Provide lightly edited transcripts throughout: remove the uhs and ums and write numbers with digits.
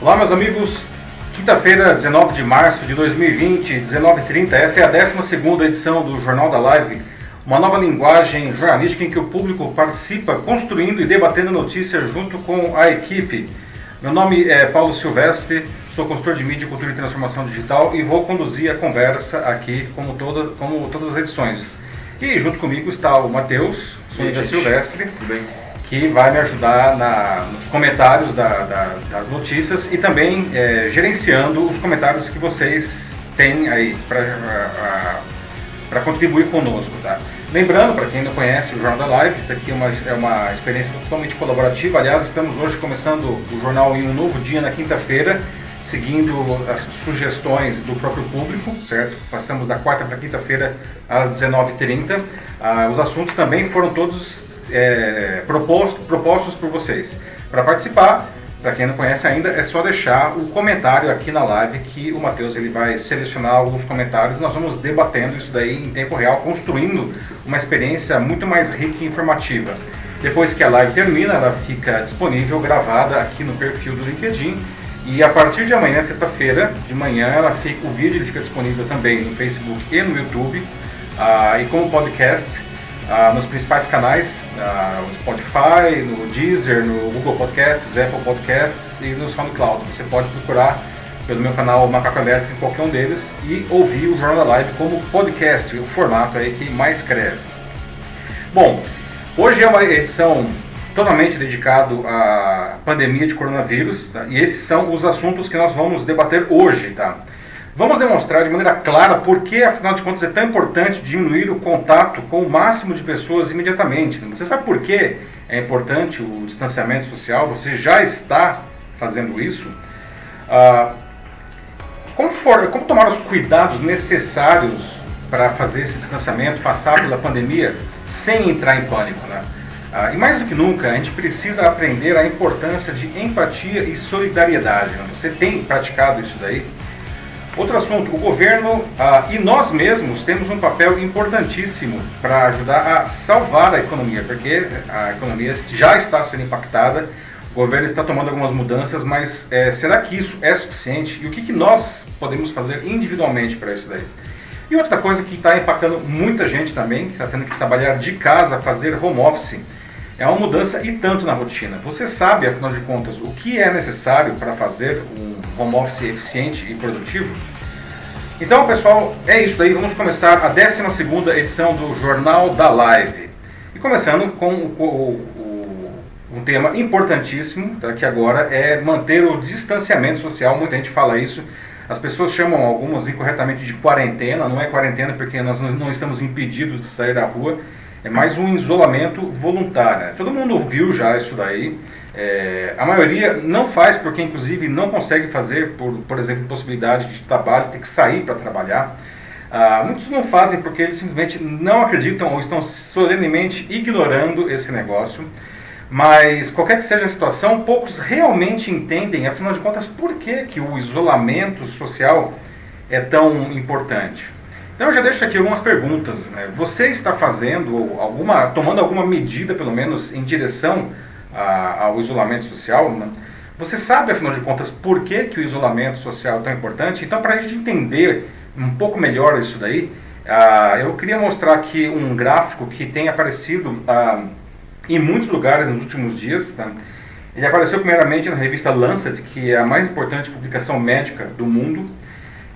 Olá, meus amigos. Quinta-feira, 19 de março de 2020, 19h30. Essa é a 12ª edição do Jornal da Live, uma nova linguagem jornalística em que o público participa construindo e debatendo notícias junto com a equipe. Meu nome é Paulo Silvestre, sou consultor de mídia, cultura e transformação digital e vou conduzir a conversa aqui como todas as edições. E junto comigo está o Matheus Silvestre, que vai me ajudar nos comentários das notícias e também gerenciando os comentários que vocês têm aí para contribuir conosco, tá? Lembrando, para quem não conhece o Jornal da Live, isso aqui é uma experiência totalmente colaborativa. Aliás, estamos hoje começando o jornal em um novo dia, na quinta-feira, seguindo as sugestões do próprio público, certo? Passamos da quarta para quinta-feira às 19h30. Os assuntos também foram todos propostos por vocês. Para participar, para quem não conhece ainda, é só deixar o comentário aqui na live que o Matheus ele vai selecionar alguns comentários. Nós vamos debatendo isso daí em tempo real, construindo uma experiência muito mais rica e informativa. Depois que a live termina, ela fica disponível, gravada aqui no perfil do LinkedIn. E a partir de amanhã, sexta-feira, de manhã, o vídeo ele fica disponível também no Facebook e no YouTube, e como podcast nos principais canais, no Spotify, no Deezer, no Google Podcasts, Apple Podcasts e no SoundCloud. Você pode procurar pelo meu canal Macaco Elétrico em qualquer um deles e ouvir o Jornal da Live como podcast, o formato aí que mais cresce. Bom, hoje é uma edição totalmente dedicado à pandemia de coronavírus, tá? E esses são os assuntos que nós vamos debater hoje, tá? Vamos demonstrar de maneira clara por que, afinal de contas, é tão importante diminuir o contato com o máximo de pessoas imediatamente. Você sabe por que é importante o distanciamento social? Você já está fazendo isso? Como tomar os cuidados necessários para fazer esse distanciamento, passar pela pandemia, sem entrar em pânico, né? E mais do que nunca, a gente precisa aprender a importância de empatia e solidariedade, né? Você tem praticado isso daí? Outro assunto, o governo e nós mesmos temos um papel importantíssimo para ajudar a salvar a economia, porque a economia já está sendo impactada, o governo está tomando algumas mudanças, mas será que isso é suficiente? E o que nós podemos fazer individualmente para isso daí? E outra coisa que está impactando muita gente também, que está tendo que trabalhar de casa, fazer home office, é uma mudança e tanto na rotina. Você sabe, afinal de contas, o que é necessário para fazer um home office eficiente e produtivo? Então, pessoal, é isso aí. Vamos começar a 12ª edição do Jornal da Live. E começando com um tema importantíssimo, tá, que agora é manter o distanciamento social. Muita gente fala isso. As pessoas chamam algumas incorretamente de quarentena. Não é quarentena porque nós não estamos impedidos de sair da rua. É mais um isolamento voluntário, né? Todo mundo viu já isso daí. A maioria não faz porque, inclusive, não consegue fazer, por exemplo, possibilidade de trabalho, ter que sair para trabalhar. Muitos não fazem porque eles simplesmente não acreditam ou estão solenemente ignorando esse negócio. Mas, qualquer que seja a situação, poucos realmente entendem, afinal de contas, por que o isolamento social é tão importante. Então eu já deixo aqui algumas perguntas, né? Você está tomando alguma medida, pelo menos, em direção ao isolamento social, né? Você sabe, afinal de contas, por que o isolamento social é tão importante? Então, para a gente entender um pouco melhor isso daí, eu queria mostrar aqui um gráfico que tem aparecido em muitos lugares nos últimos dias, tá? Ele apareceu primeiramente na revista Lancet, que é a mais importante publicação médica do mundo.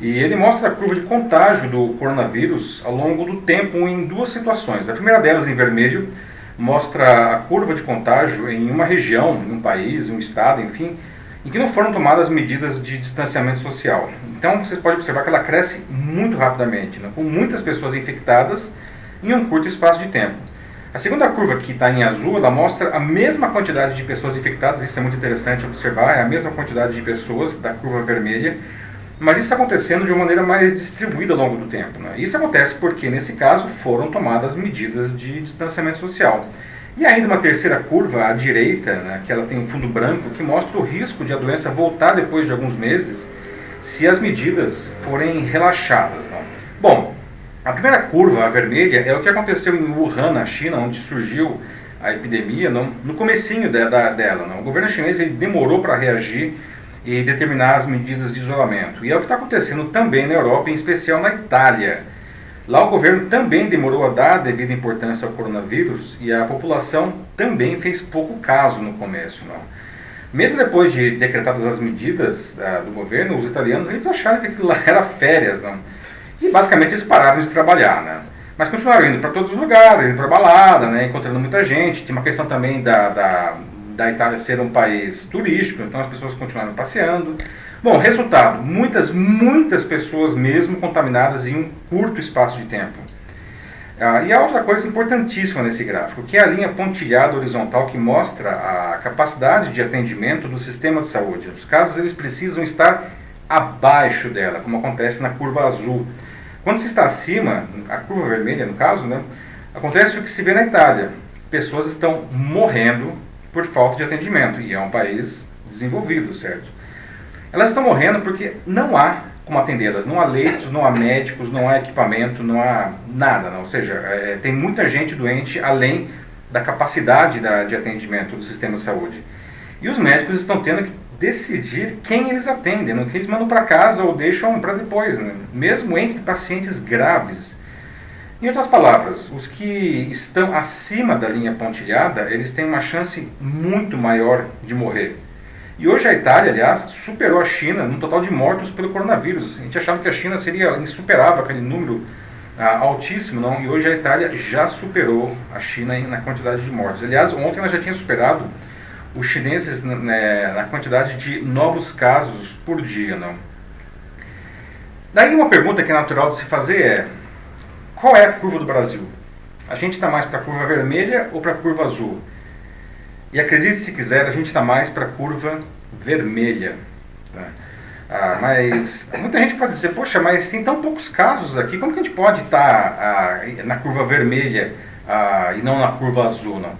E ele mostra a curva de contágio do coronavírus ao longo do tempo em duas situações. A primeira delas, em vermelho, mostra a curva de contágio em uma região, em um país, em um estado, enfim, em que não foram tomadas medidas de distanciamento social. Então, vocês podem observar que ela cresce muito rapidamente, né, com muitas pessoas infectadas em um curto espaço de tempo. A segunda curva, que está em azul, ela mostra a mesma quantidade de pessoas infectadas, isso é muito interessante observar, é a mesma quantidade de pessoas da curva vermelha, mas isso está acontecendo de uma maneira mais distribuída ao longo do tempo, né? Isso acontece porque, nesse caso, foram tomadas medidas de distanciamento social. E ainda uma terceira curva, à direita, né, que ela tem um fundo branco, que mostra o risco de a doença voltar depois de alguns meses, se as medidas forem relaxadas, né? Bom, a primeira curva, a vermelha, é o que aconteceu em Wuhan, na China, onde surgiu a epidemia no comecinho dela. Não? O governo chinês ele demorou para reagir e determinar as medidas de isolamento. E é o que está acontecendo também na Europa, em especial na Itália. Lá o governo também demorou a dar a devida importância ao coronavírus e a população também fez pouco caso no começo. Não? Mesmo depois de decretadas as medidas do governo, os italianos eles acharam que aquilo lá era férias. Não? E basicamente eles pararam de trabalhar. Né? Mas continuaram indo para todos os lugares, indo para balada, né? Encontrando muita gente. Tinha uma questão também da Itália ser um país turístico, então as pessoas continuaram passeando. Bom, resultado, muitas pessoas mesmo contaminadas em um curto espaço de tempo. E a outra coisa importantíssima nesse gráfico, que é a linha pontilhada horizontal que mostra a capacidade de atendimento do sistema de saúde. Os casos eles precisam estar abaixo dela, como acontece na curva azul. Quando se está acima, a curva vermelha no caso, né, acontece o que se vê na Itália. Pessoas estão morrendo por falta de atendimento, e é um país desenvolvido, certo? Elas estão morrendo porque não há como atendê-las, não há leitos, não há médicos, não há equipamento, não há nada, não. Ou seja, tem muita gente doente além da capacidade de atendimento do sistema de saúde. E os médicos estão tendo que decidir quem eles atendem, não que eles mandam para casa ou deixam para depois, né? Mesmo entre pacientes graves. Em outras palavras, os que estão acima da linha pontilhada, eles têm uma chance muito maior de morrer. E hoje a Itália, aliás, superou a China no total de mortos pelo coronavírus. A gente achava que a China seria insuperável, aquele número altíssimo, não? E hoje a Itália já superou a China na quantidade de mortos. Aliás, ontem ela já tinha superado os chineses na quantidade de novos casos por dia, não? Daí uma pergunta que é natural de se fazer é: qual é a curva do Brasil? A gente está mais para a curva vermelha ou para a curva azul? E acredite se quiser, a gente está mais para a curva vermelha. Tá? Mas muita gente pode dizer, poxa, mas tem tão poucos casos aqui, como que a gente pode estar na curva vermelha e não na curva azul? Não?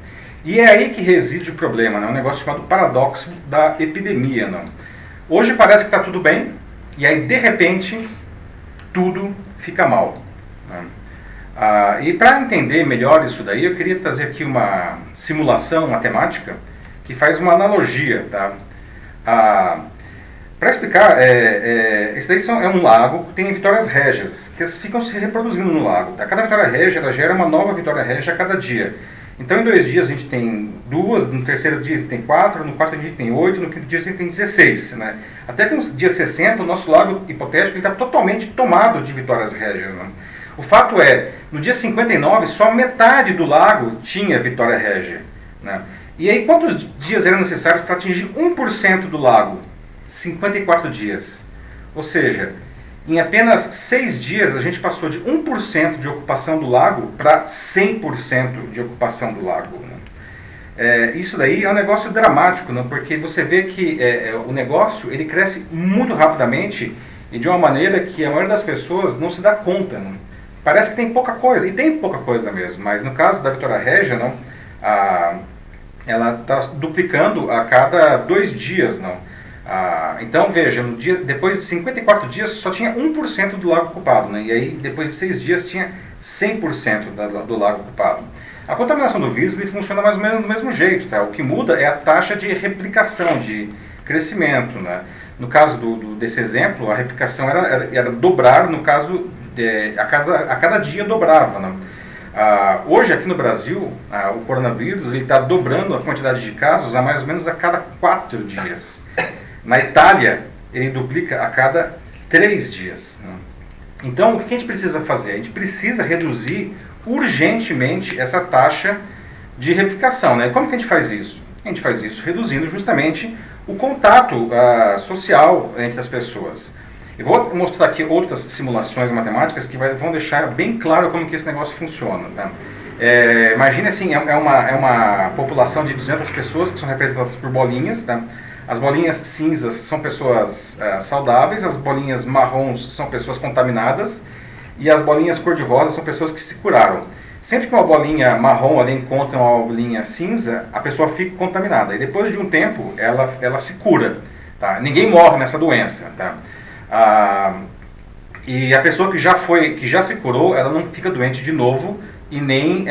E é aí que reside o problema, né? Um negócio chamado paradoxo da epidemia. Não? Hoje parece que está tudo bem, e aí de repente tudo fica mal. Né? E para entender melhor isso daí, eu queria trazer aqui uma simulação matemática que faz uma analogia. Tá? Para explicar, esse daí é um lago que tem vitórias régias, que ficam se reproduzindo no lago. Tá? Cada vitória régia ela gera uma nova vitória régia a cada dia. Então em 2 dias a gente tem 2, no terceiro dia a gente tem 4, no quarto dia a gente tem 8, no quinto dia a gente tem 16. Né? Até que no dia 60 o nosso lago hipotético está totalmente tomado de vitórias régias. Né? O fato é, no dia 59, só metade do lago tinha vitória régia. Né? E aí, quantos dias eram necessários para atingir 1% do lago? 54 dias. Ou seja, em apenas 6 dias, a gente passou de 1% de ocupação do lago para 100% de ocupação do lago. Né? Isso daí é um negócio dramático, né? Porque você vê que o negócio ele cresce muito rapidamente e de uma maneira que a maioria das pessoas não se dá conta. Né? Parece que tem pouca coisa, e tem pouca coisa mesmo, mas no caso da vitória régia, não, ela está duplicando a cada 2 dias. Não. Então veja, depois de 54 dias só tinha 1% do lago ocupado, né, e aí depois de 6 dias tinha 100% do lago ocupado. A contaminação do vírus ele funciona mais ou menos do mesmo jeito, tá? O que muda é a taxa de replicação, de crescimento. Né? No caso desse exemplo, a replicação era dobrar, no caso a cada dia dobrava. Né? Hoje aqui no Brasil, o coronavírus está dobrando a quantidade de casos a mais ou menos a cada 4 dias. Na Itália, ele duplica a cada 3 dias. Né? Então, o que a gente precisa fazer? A gente precisa reduzir urgentemente essa taxa de replicação. Né? Como que a gente faz isso? A gente faz isso reduzindo justamente o contato social entre as pessoas. Eu vou mostrar aqui outras simulações matemáticas que vão deixar bem claro como que esse negócio funciona. Tá? Imagine assim, é uma população de 200 pessoas que são representadas por bolinhas. Tá? As bolinhas cinzas são pessoas saudáveis, as bolinhas marrons são pessoas contaminadas e as bolinhas cor-de-rosa são pessoas que se curaram. Sempre que uma bolinha marrom ali encontra uma bolinha cinza, a pessoa fica contaminada. E depois de um tempo, ela se cura. Tá? Ninguém morre nessa doença. Tá? E a pessoa que já se curou, ela não fica doente de novo e nem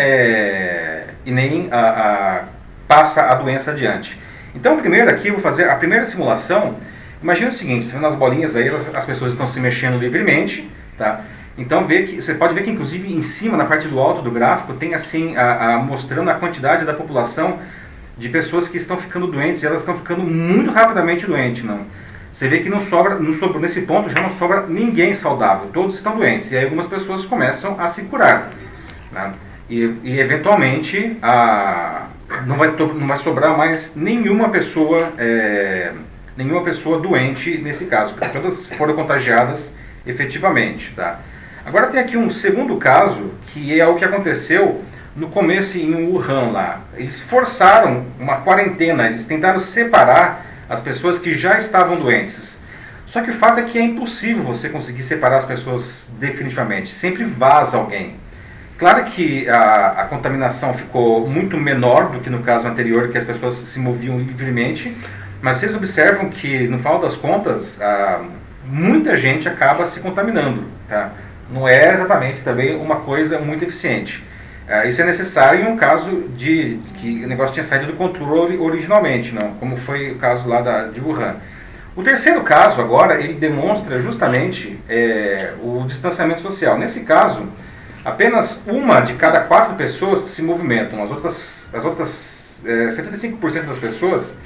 passa a doença adiante. Então, primeiro aqui eu vou fazer a primeira simulação, Imagina o seguinte, tá vendo as bolinhas aí, as pessoas estão se mexendo livremente, tá? Então você pode ver que inclusive em cima, na parte do alto do gráfico, tem assim, mostrando a quantidade da população de pessoas que estão ficando doentes, e elas estão ficando muito rapidamente doentes, não? Você vê que não sobra, nesse ponto já não sobra ninguém saudável, todos estão doentes, e aí algumas pessoas começam a se curar, né? E eventualmente não vai sobrar mais nenhuma pessoa doente nesse caso, porque todas foram contagiadas efetivamente, tá? Agora tem aqui um segundo caso, que é o que aconteceu no começo em Wuhan lá. Eles forçaram uma quarentena, eles tentaram separar as pessoas que já estavam doentes. Só que o fato é que é impossível você conseguir separar as pessoas definitivamente, sempre vaza alguém. Claro que a contaminação ficou muito menor do que no caso anterior, que as pessoas se moviam livremente, mas vocês observam que, no final das contas, muita gente acaba se contaminando, tá? Não é exatamente também uma coisa muito eficiente. Isso é necessário em um caso de que o negócio tinha saído do controle originalmente, não? Como foi o caso lá de Wuhan. O terceiro caso, agora, ele demonstra justamente o distanciamento social. Nesse caso, apenas uma de cada 4 pessoas se movimentam. As outras 75% das pessoas,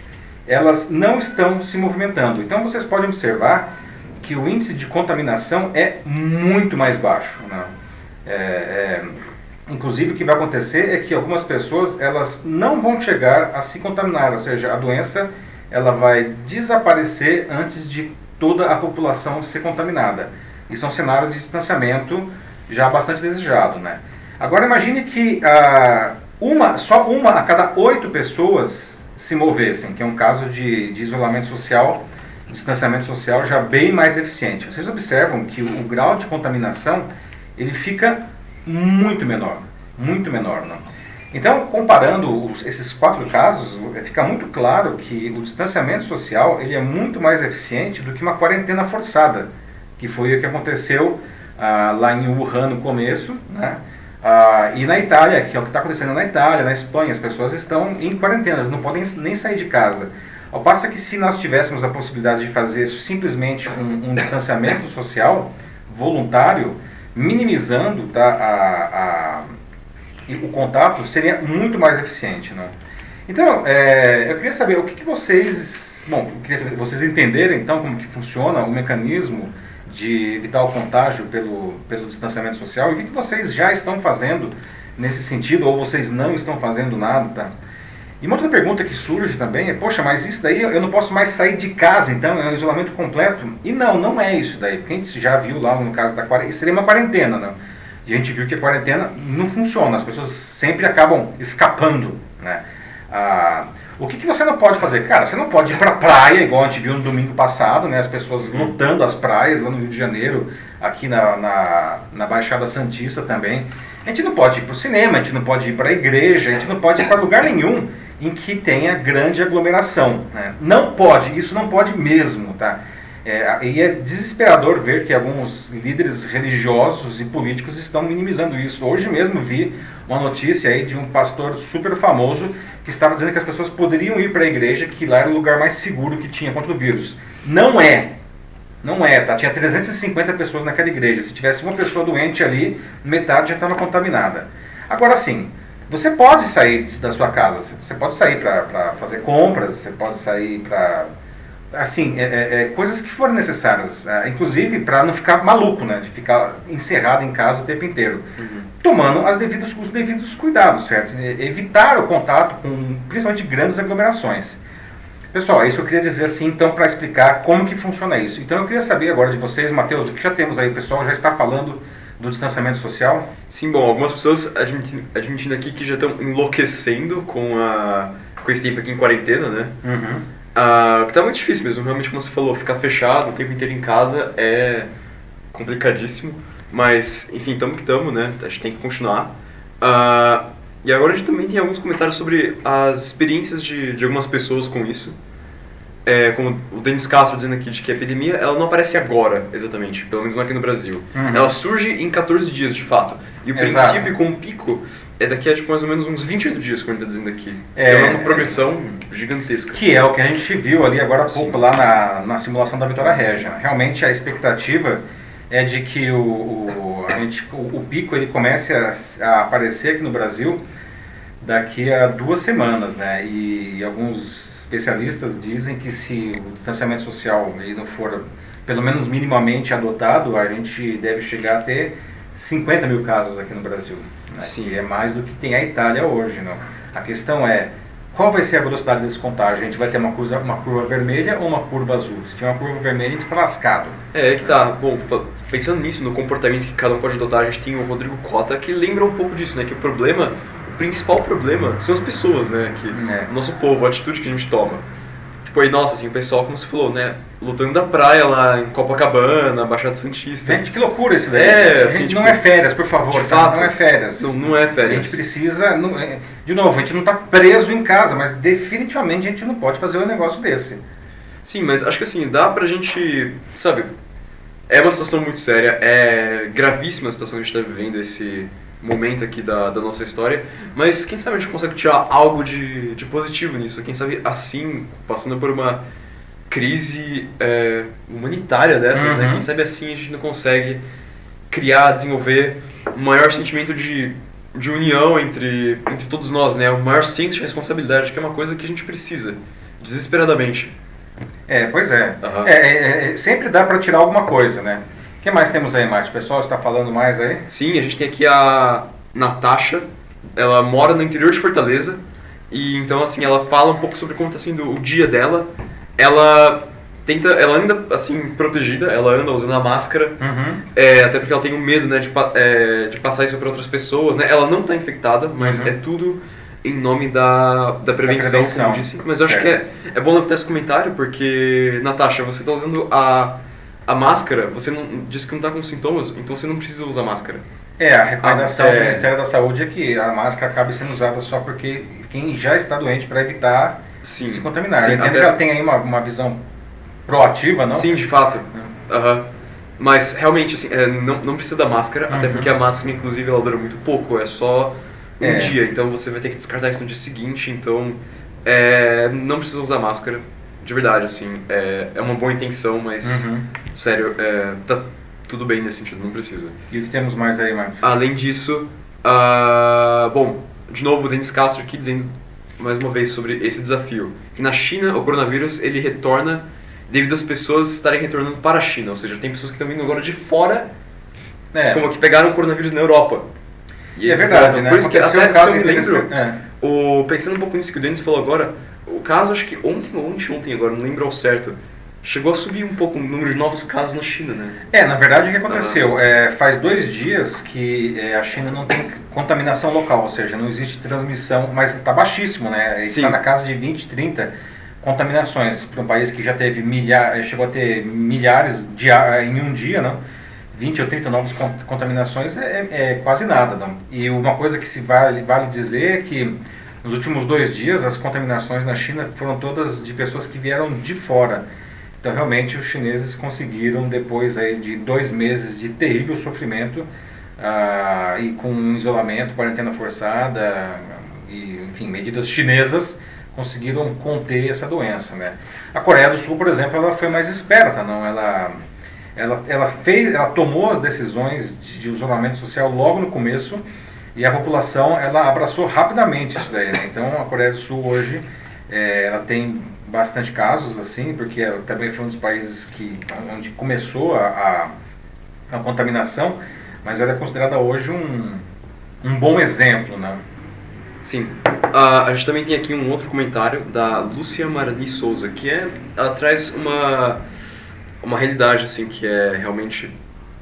elas não estão se movimentando. Então vocês podem observar que o índice de contaminação é muito mais baixo, né? Inclusive o que vai acontecer é que algumas pessoas elas não vão chegar a se contaminar, ou seja, a doença ela vai desaparecer antes de toda a população ser contaminada. Isso é um cenário de distanciamento já bastante desejado, né? Agora imagine que só uma a cada 8 pessoas se movessem, que é um caso de isolamento social, distanciamento social já bem mais eficiente. Vocês observam que o grau de contaminação ele fica muito menor, não? Então, comparando esses 4 casos, fica muito claro que o distanciamento social ele é muito mais eficiente do que uma quarentena forçada, que foi o que aconteceu lá em Wuhan no começo, né? E na Itália, que é o que está acontecendo na Itália, na Espanha, as pessoas estão em quarentena, elas não podem nem sair de casa. Ao passo que se nós tivéssemos a possibilidade de fazer simplesmente um distanciamento social voluntário, minimizando o contato, seria muito mais eficiente, né? Então, eu queria saber o que vocês... Bom, eu queria saber, vocês entenderem então como que funciona o mecanismo de evitar o contágio pelo distanciamento social e o que vocês já estão fazendo nesse sentido, ou vocês não estão fazendo nada, tá? E uma outra pergunta que surge também é, poxa, mas isso daí eu não posso mais sair de casa, então é um isolamento completo? E não é isso daí, porque a gente já viu lá no caso da quarentena, isso seria uma quarentena, né? E a gente viu que a quarentena não funciona, as pessoas sempre acabam escapando, né? O que você não pode fazer? Cara, você não pode ir pra praia, igual a gente viu no domingo passado, né? As pessoas lotando as praias lá no Rio de Janeiro, aqui na Baixada Santista também. A gente não pode ir pro cinema, a gente não pode ir pra igreja, a gente não pode ir pra lugar nenhum em que tenha grande aglomeração, né? Não pode, isso não pode mesmo, tá? E é desesperador ver que alguns líderes religiosos e políticos estão minimizando isso. Hoje mesmo vi uma notícia aí de um pastor super famoso que estava dizendo que as pessoas poderiam ir para a igreja, que lá era o lugar mais seguro que tinha contra o vírus. Não é, tá? Tinha 350 pessoas naquela igreja. Se tivesse uma pessoa doente ali, metade já estava contaminada. Agora sim, você pode sair da sua casa, você pode sair para fazer compras, você pode sair para... Assim, coisas que forem necessárias, inclusive para não ficar maluco, né, de ficar encerrado em casa o tempo inteiro, tomando os devidos cuidados, certo? Evitar o contato com, principalmente, grandes aglomerações. Pessoal, é isso que eu queria dizer assim, então, para explicar como que funciona isso. Então eu queria saber agora de vocês, Matheus, o que já temos aí, o pessoal já está falando do distanciamento social? Sim, bom, algumas pessoas admitindo aqui que já estão enlouquecendo com esse tempo aqui em quarentena, né? Que tá muito difícil mesmo, realmente, como você falou, ficar fechado o tempo inteiro em casa é complicadíssimo, mas enfim, tamo que tamo, né, a gente tem que continuar. E agora a gente também tem alguns comentários sobre as experiências de algumas pessoas com isso, como o Denis Castro dizendo aqui, de que a epidemia ela não aparece agora, exatamente, pelo menos não aqui no Brasil. Ela surge em 14 dias, de fato, e o princípio com o pico é daqui a tipo, mais ou menos uns 28 dias, como ele está dizendo aqui. É uma progressão gigantesca. Que é o que a gente viu ali agora há pouco, lá na simulação da Vitória Régia. Realmente a expectativa é de que o pico ele comece a aparecer aqui no Brasil daqui a 2 semanas, né? E alguns especialistas dizem que se o distanciamento social ele não for pelo menos minimamente adotado, a gente deve chegar a ter 50 mil casos aqui no Brasil, né? Sim. Que é mais do que tem a Itália hoje, não? A questão é, qual vai ser a velocidade desse contágio? A gente vai ter uma curva vermelha ou uma curva azul? Se tiver uma curva vermelha, a gente está lascado. É que tá. Bom, pensando nisso, no comportamento que cada um pode adotar, a gente tem o Rodrigo Cota, que lembra um pouco disso, né? Que o principal problema são as pessoas, né? Que o nosso povo, a atitude que a gente toma. Tipo, aí, nossa, assim, o pessoal, como você falou, né? Lutando da praia lá em Copacabana, Baixada Santista. Gente, que loucura isso daí. Assim, não é férias, por favor. De fato, não é férias. Não é férias. A gente precisa... de novo, a gente não está preso em casa, mas definitivamente a gente não pode fazer um negócio desse. Sim, mas acho que assim, dá pra gente... Sabe, é uma situação muito séria, é gravíssima a situação que a gente está vivendo, esse momento aqui da nossa história, mas quem sabe a gente consegue tirar algo de positivo nisso, quem sabe assim, passando por uma crise humanitária dessas, né? Quem sabe assim a gente não consegue criar, desenvolver um maior sentimento de união entre todos nós, né? O maior senso de responsabilidade, que é uma coisa que a gente precisa, desesperadamente. Pois é. Sempre dá para tirar alguma coisa, né? O que mais temos aí, Márcio? O pessoal está falando mais aí? Sim, a gente tem aqui a Natasha, ela mora no interior de Fortaleza, e então assim, ela fala um pouco sobre como está sendo o dia dela. Ela anda assim, protegida, ela anda usando a máscara, até porque ela tem um medo, né, de passar isso para outras pessoas, né? Ela não está infectada, mas é tudo em nome da prevenção, como eu disse. Mas eu acho que é bom levantar esse comentário, porque, Natasha, você está usando a máscara, você não disse que não está com sintomas, então você não precisa usar máscara. A recomendação do Ministério da Saúde é que a máscara acabe sendo usada só porque quem já está doente, para evitar se contaminar. Entendo que ela tem aí uma visão proativa, não? Sim, de fato. Mas realmente, assim, não precisa da máscara, até porque a máscara, inclusive, ela dura muito pouco, é só um dia, então você vai ter que descartar isso no dia seguinte, então não precisa usar máscara, de verdade, assim, é uma boa intenção, mas, sério, tá tudo bem nesse sentido, não precisa. E o que temos mais aí, Marcos? Além disso, bom, de novo o Denis Castro aqui dizendo, mais uma vez, sobre esse desafio, que na China o coronavírus, ele retorna devido às pessoas estarem retornando para a China, ou seja, tem pessoas que estão vindo agora de fora, como que pegaram o coronavírus na Europa. E é verdade, né? Por isso que até se eu me lembro, pensando um pouco nisso que o Denis falou agora, o caso, acho que ontem agora, não lembro ao certo, chegou a subir um pouco o número de novos casos na China, né? Na verdade o que aconteceu? Faz 2 dias que a China não tem contaminação local, ou seja, não existe transmissão, mas está baixíssimo, né? Está na casa de 20, 30 contaminações, para um país que já teve chegou a ter milhares em um dia, não? 20 ou 30 novas contaminações é quase nada, não? E uma coisa que vale dizer é que nos últimos 2 dias as contaminações na China foram todas de pessoas que vieram de fora. Então realmente os chineses conseguiram, depois aí de 2 meses de terrível sofrimento e com isolamento, quarentena forçada e, enfim, medidas chinesas, conseguiram conter essa doença, né? A Coreia do Sul, por exemplo, ela foi mais esperta, não? Ela tomou as decisões de isolamento social logo no começo e a população ela abraçou rapidamente isso daí, né? Então a Coreia do Sul hoje ela tem bastante casos, assim, porque ela também foi um dos países onde começou a contaminação, mas ela é considerada hoje um bom exemplo, né? Sim. A gente também tem aqui um outro comentário da Lúcia Marani Souza, que ela traz uma realidade, assim, que é realmente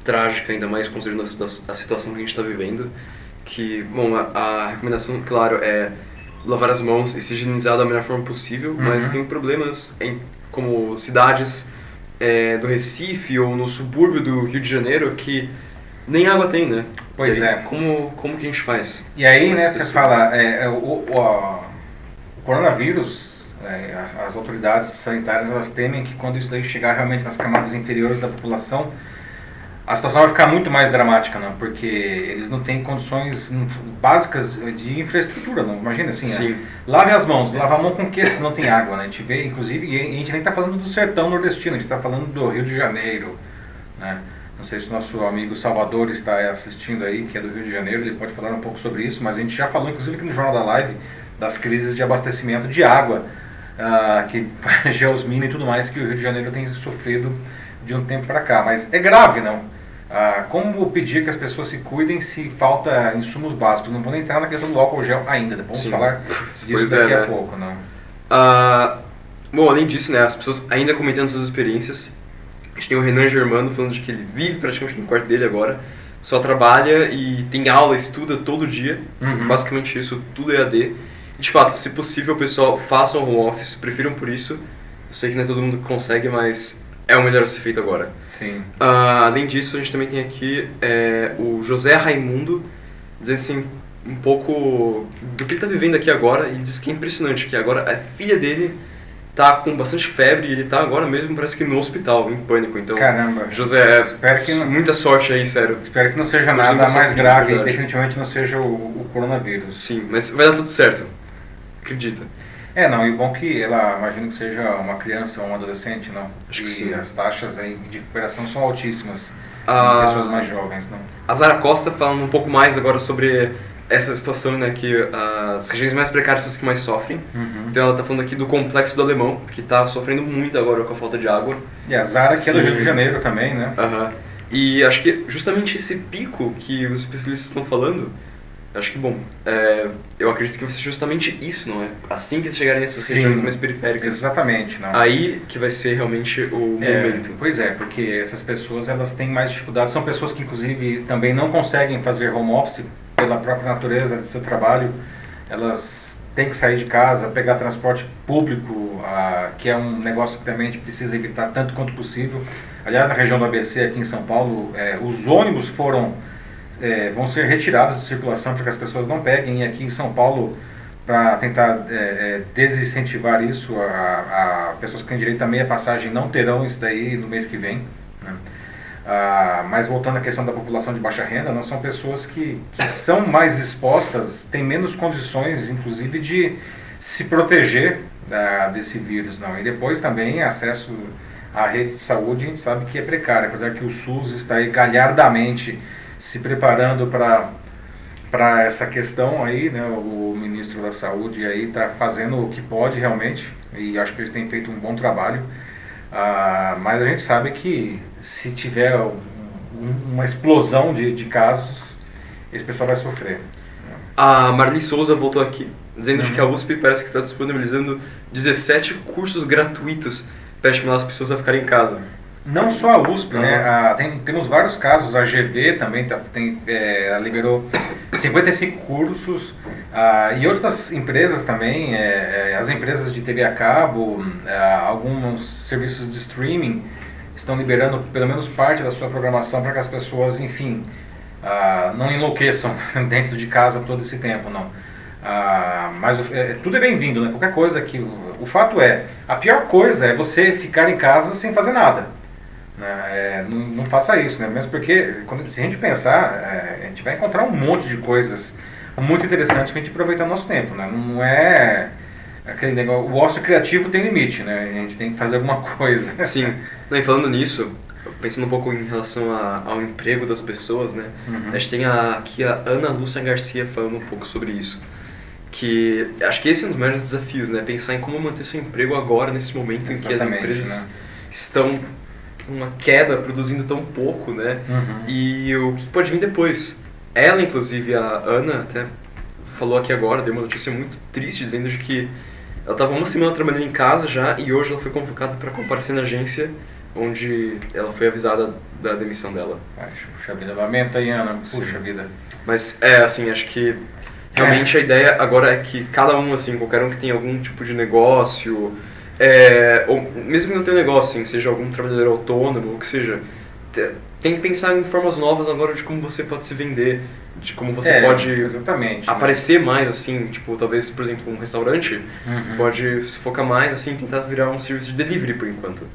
trágica, ainda mais considerando a situação que a gente está vivendo, que, bom, a recomendação, claro, é lavar as mãos e se higienizar da melhor forma possível, mas tem problemas como cidades do Recife ou no subúrbio do Rio de Janeiro que nem água tem, né? Pois Como que a gente faz? E aí, né, você fala, o coronavírus, as autoridades sanitárias, elas temem que quando isso daí chegar realmente nas camadas inferiores da população, a situação vai ficar muito mais dramática, não, porque eles não têm condições básicas de infraestrutura, não. Imagina assim, Sim. Lave as mãos, lava a mão com o que se não tem água, né? A gente vê, inclusive, e a gente nem está falando do sertão nordestino, a gente está falando do Rio de Janeiro, né? Não sei se o nosso amigo Salvador está assistindo aí, que é do Rio de Janeiro, ele pode falar um pouco sobre isso, mas a gente já falou, inclusive, aqui no Jornal da Live, das crises de abastecimento de água, que geosmina e tudo mais que o Rio de Janeiro tem sofrido de um tempo para cá. Mas é grave, não? Como pedir que as pessoas se cuidem se falta insumos básicos? Não vou nem entrar na questão do álcool gel ainda, vamos Sim. falar disso daqui a pouco, não? Bom, além disso, né, as pessoas ainda comentando suas experiências. A gente tem o Renan Germano falando de que ele vive praticamente no quarto dele agora, só trabalha e tem aula, estuda todo dia, basicamente isso, tudo é EAD. E, de fato, se possível, o pessoal faça um home office, prefiram por isso. Eu sei que não é todo mundo que consegue, mas é o melhor a ser feito agora. Sim. Além disso, a gente também tem aqui o José Raimundo, dizendo assim, um pouco do que ele está vivendo aqui agora, e diz que é impressionante, que agora a filha dele tá com bastante febre e ele tá agora mesmo, parece que no hospital, em pânico. Então, caramba, José, espero que muita sorte aí, sério. Espero que não seja nada mais grave e definitivamente não seja o coronavírus. Sim, mas vai dar tudo certo. Acredita. Não, e o bom que ela, imagino que seja uma criança ou um adolescente, não? Acho que sim. As taxas aí de recuperação são altíssimas das pessoas mais jovens, não? A Zara Costa falando um pouco mais agora sobre essa situação, né, que as regiões mais precárias são as que mais sofrem. Então ela está falando aqui do Complexo do Alemão, que está sofrendo muito agora com a falta de água. E a Zara, que é do Rio de Janeiro também, né? E acho que justamente esse pico que os especialistas estão falando, acho que, bom, eu acredito que vai ser justamente isso, não é? Assim que eles chegarem nessas regiões mais periféricas. Exatamente, não. Aí que vai ser realmente o momento. Pois é, porque essas pessoas, elas têm mais dificuldades, são pessoas que inclusive também não conseguem fazer home office pela própria natureza de seu trabalho, elas têm que sair de casa, pegar transporte público, que é um negócio que também a gente precisa evitar tanto quanto possível. Aliás, na região do ABC, aqui em São Paulo, os ônibus vão ser retirados de circulação para que as pessoas não peguem, e aqui em São Paulo, para tentar desincentivar isso, pessoas que têm direito a meia passagem não terão isso daí no mês que vem, né? Mas voltando à questão da população de baixa renda, não são pessoas que são mais expostas, têm menos condições, inclusive, de se proteger desse vírus, não. E depois também acesso à rede de saúde, a gente sabe que é precário, apesar que o SUS está aí galhardamente se preparando para essa questão aí, né? O ministro da Saúde aí está fazendo o que pode realmente, e acho que eles têm feito um bom trabalho. Mas a gente sabe que se tiver uma explosão de casos, esse pessoal vai sofrer. A Marli Souza voltou aqui, dizendo que a USP parece que está disponibilizando 17 cursos gratuitos para estimular as pessoas a ficarem em casa. Não só a USP, né? Temos vários casos, a GV também liberou 55 cursos, e outras empresas também, as empresas de TV a cabo, alguns serviços de streaming estão liberando pelo menos parte da sua programação para que as pessoas, enfim, não enlouqueçam dentro de casa todo esse tempo, não. Mas tudo é bem-vindo, né? Qualquer coisa que... O fato a pior coisa é você ficar em casa sem fazer nada. Não faça isso, né? Mesmo porque, se a gente pensar, a gente vai encontrar um monte de coisas muito interessantes para a gente aproveitar o nosso tempo, né? Não é aquele negócio, o ócio criativo tem limite, né? A gente tem que fazer alguma coisa. Sim, e falando nisso, pensando um pouco em relação ao emprego das pessoas, né? A gente tem aqui a Ana Lúcia Garcia falando um pouco sobre isso. Que acho que esse é um dos maiores desafios, né? Pensar em como manter seu emprego agora, nesse momento em que as empresas estão uma queda, produzindo tão pouco, né? E o que pode vir depois. Ela, inclusive, a Ana, até falou aqui agora, deu uma notícia muito triste, dizendo de que ela estava uma semana trabalhando em casa já, e hoje ela foi convocada para comparecer na agência, onde ela foi avisada da demissão dela. Puxa vida, lamenta aí, Ana, puxa vida. Mas, assim, acho que realmente a ideia agora é que cada um, assim, qualquer um que tem algum tipo de negócio... ou mesmo que não tenha negócio, assim, seja algum trabalhador autônomo, ou que seja, tem que pensar em formas novas agora de como você pode se vender, de como você pode exatamente, aparecer mais, assim, tipo, talvez, por exemplo, um restaurante pode se focar mais, assim, tentar virar um serviço de delivery por enquanto.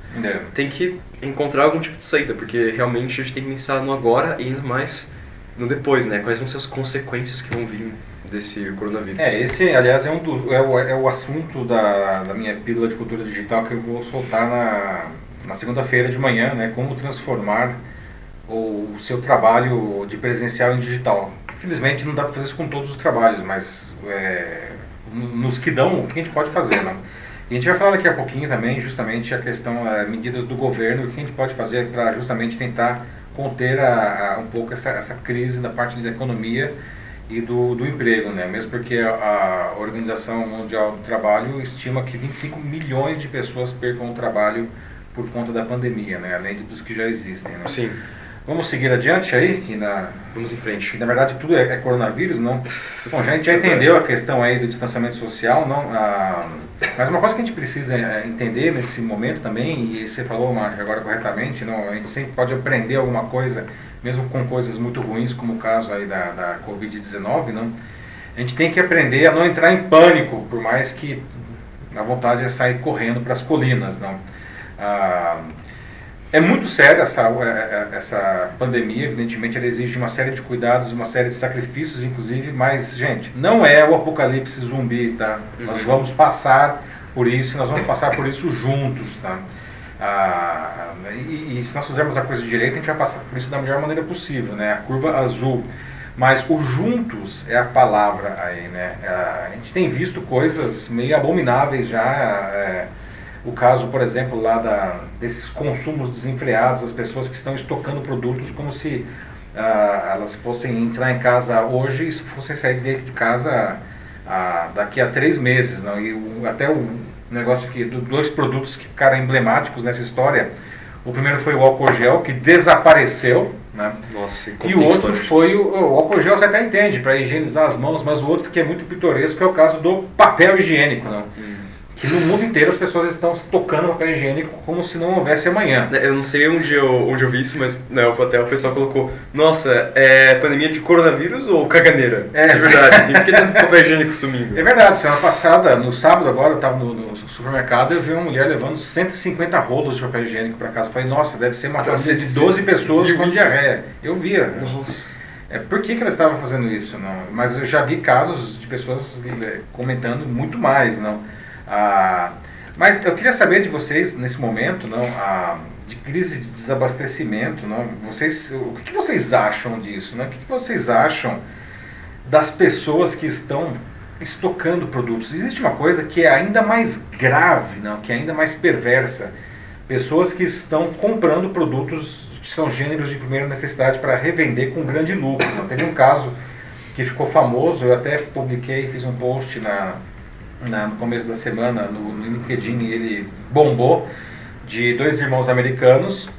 Tem que encontrar algum tipo de saída, porque realmente a gente tem que pensar no agora e ainda mais no depois, né? Quais vão ser as consequências que vão vir desse coronavírus. Esse, aliás, é o assunto da minha pílula de cultura digital que eu vou soltar na segunda-feira de manhã, né? Como transformar o seu trabalho de presencial em digital. Infelizmente não dá para fazer isso com todos os trabalhos, mas nos que dão, o que a gente pode fazer, né? E a gente vai falar daqui a pouquinho também, justamente, a questão, medidas do governo, o que a gente pode fazer para justamente tentar conter um pouco essa crise da parte da economia e do emprego, né? Mesmo porque a Organização Mundial do Trabalho estima que 25 milhões de pessoas percam o trabalho por conta da pandemia, né? Além dos que já existem, né? Sim. Vamos seguir adiante aí? Vamos em frente. Que na verdade tudo é coronavírus, não? Bom, a gente já entendeu a questão aí do distanciamento social, não? Mas uma coisa que a gente precisa entender nesse momento também, e você falou, Marco, agora corretamente, não? A gente sempre pode aprender alguma coisa, mesmo com coisas muito ruins, como o caso aí da Covid-19, não? A gente tem que aprender a não entrar em pânico, por mais que a vontade é sair correndo para as colinas, não? É muito séria essa pandemia, evidentemente ela exige uma série de cuidados, uma série de sacrifícios, inclusive, mas, gente, não é o apocalipse zumbi, tá? Nós vamos passar por isso e nós vamos passar por isso juntos, tá? E se nós fizermos a coisa direito, a gente vai passar por isso da melhor maneira possível, né? A curva azul. Mas o juntos é a palavra aí, né? A gente tem visto coisas meio abomináveis já. O caso, por exemplo, lá desses consumos desenfreados, as pessoas que estão estocando produtos como se elas fossem entrar em casa hoje e fossem sair de casa daqui a 3 meses. Não? E até o negócio que dois produtos que ficaram emblemáticos nessa história, o primeiro foi o álcool gel, que desapareceu. Né? Nossa, e o outro foi o álcool gel, você até entende, para higienizar as mãos, mas o outro que é muito pitoresco é o caso do papel higiênico. Não? Que no mundo inteiro as pessoas estão tocando papel higiênico como se não houvesse amanhã. Eu não sei onde eu vi isso, mas até o pessoal colocou: nossa, é pandemia de coronavírus ou caganeira? É verdade, sim, porque tanto papel higiênico sumindo. É verdade, semana passada, no sábado agora, eu estava no supermercado e eu vi uma mulher levando 150 rolos de papel higiênico para casa. Eu falei, nossa, deve ser uma família de 12 pessoas com diarreia. Eu via. Nossa. Por que ela estava fazendo isso? Não? Mas eu já vi casos de pessoas comentando muito mais, não? Mas eu queria saber de vocês nesse momento, não, de crise de desabastecimento, não, o que vocês acham disso, não? O que vocês acham das pessoas que estão estocando produtos? Existe uma coisa que é ainda mais grave, não, que é ainda mais perversa, pessoas que estão comprando produtos que são gêneros de primeira necessidade para revender com grande lucro. Não? Teve um caso que ficou famoso, eu até publiquei, fiz um post no começo da semana no LinkedIn, e ele bombou, de 2 irmãos americanos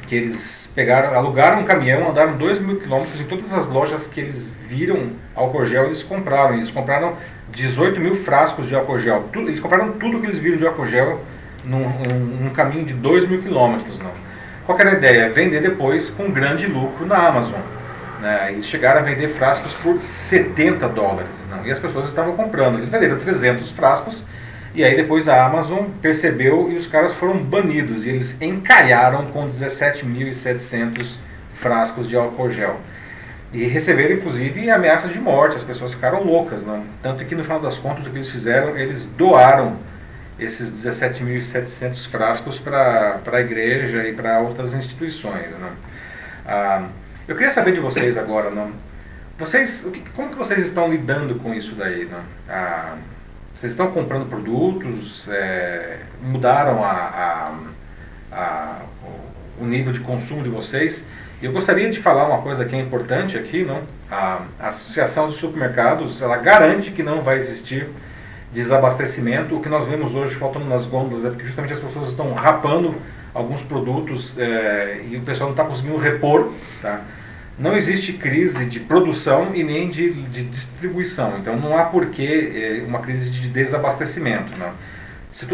que eles alugaram um caminhão, andaram 2.000 quilômetros em todas as lojas que eles viram álcool gel, eles compraram 18 mil frascos de álcool gel, eles compraram tudo que eles viram de álcool gel num caminho de 2.000 quilômetros. Qual que era a ideia? Vender depois com grande lucro na Amazon. Eles chegaram a vender frascos por $70, não? E as pessoas estavam comprando. Eles venderam 300 frascos e aí depois a Amazon percebeu e os caras foram banidos. E eles encalharam com 17.700 frascos de álcool gel. E receberam inclusive ameaça de morte, as pessoas ficaram loucas. Não? Tanto que no final das contas o que eles fizeram, eles doaram esses 17.700 frascos para a igreja e para outras instituições. Não? Eu queria saber de vocês agora, não? Como que vocês estão lidando com isso daí? Não? Vocês estão comprando produtos? Mudaram o nível de consumo de vocês? E eu gostaria de falar uma coisa que é importante aqui, não? A Associação de Supermercados, ela garante que não vai existir desabastecimento. O que nós vemos hoje faltando nas gôndolas é porque justamente as pessoas estão rapando alguns produtos e o pessoal não está conseguindo repor, tá? Não existe crise de produção e nem de distribuição, então não há porquê uma crise de desabastecimento, não?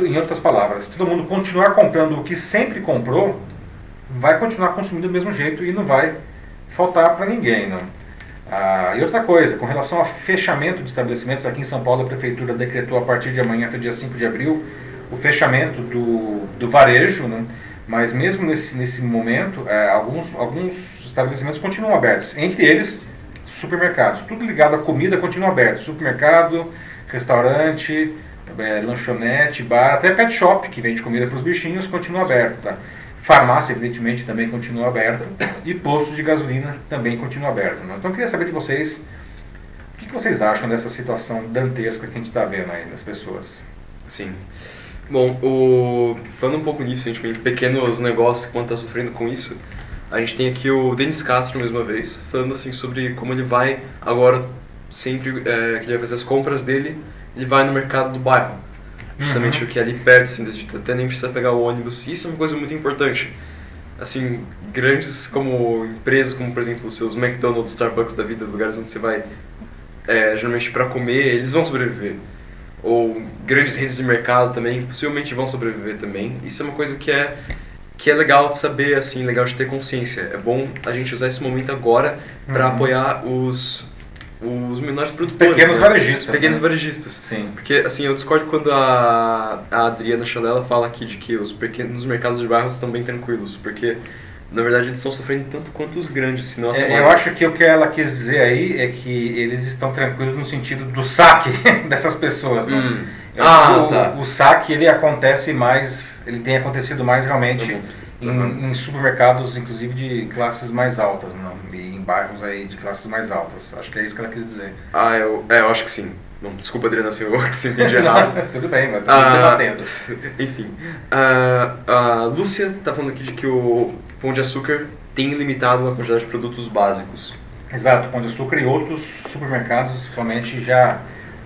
Em outras palavras, se todo mundo continuar comprando o que sempre comprou, vai continuar consumindo do mesmo jeito e não vai faltar para ninguém, não? E outra coisa, com relação ao fechamento de estabelecimentos, aqui em São Paulo a Prefeitura decretou a partir de amanhã até o dia 5 de abril o fechamento do varejo, né? Mas mesmo nesse momento, alguns estabelecimentos continuam abertos, entre eles supermercados, tudo ligado à comida continua aberto, supermercado, restaurante, lanchonete, bar, até pet shop que vende comida para os bichinhos continua aberto, tá? Farmácia, evidentemente, também continua aberta e posto de gasolina também continua aberto, né? Então eu queria saber de vocês, o que vocês acham dessa situação dantesca que a gente está vendo aí nas pessoas? Sim. Bom, falando um pouco nisso, de pequenos negócios que vão estar sofrendo com isso, a gente tem aqui o Denis Castro, mais uma vez, falando assim sobre como ele vai agora, sempre que ele vai fazer as compras dele, ele vai no mercado do bairro. Justamente o que é ali perto, assim, até nem precisa pegar o ônibus. Isso é uma coisa muito importante. Assim, grandes como empresas, como por exemplo os seus McDonald's, Starbucks da vida, lugares onde você vai geralmente para comer, eles vão sobreviver. Ou grandes redes de mercado também, possivelmente vão sobreviver também. Isso é uma coisa que é legal de saber, assim, legal de ter consciência. É bom a gente usar esse momento agora para apoiar os menores produtores. Pequenos varejistas. Pequenos varejistas. Sim. Porque, assim, eu discordo quando a Adriana Chalela fala aqui de que os pequenos mercados de bairros estão bem tranquilos, porque na verdade eles estão sofrendo tanto quanto os grandes, se não até mais. Eu acho que o que ela quis dizer aí é que eles estão tranquilos no sentido do saque dessas pessoas, né? Tá. O saque ele acontece mais, ele tem acontecido mais realmente em supermercados, inclusive de classes mais altas, não? E em bairros aí de classes mais altas. Acho que é isso que ela quis dizer. Eu acho que sim. Bom, desculpa, Adriana, se eu entendi errado. Tudo bem, mas estamos debatendo. Enfim. A Lúcia está falando aqui de que o Pão de Açúcar tem limitado a quantidade de produtos básicos. Exato, Pão de Açúcar e outros supermercados realmente já,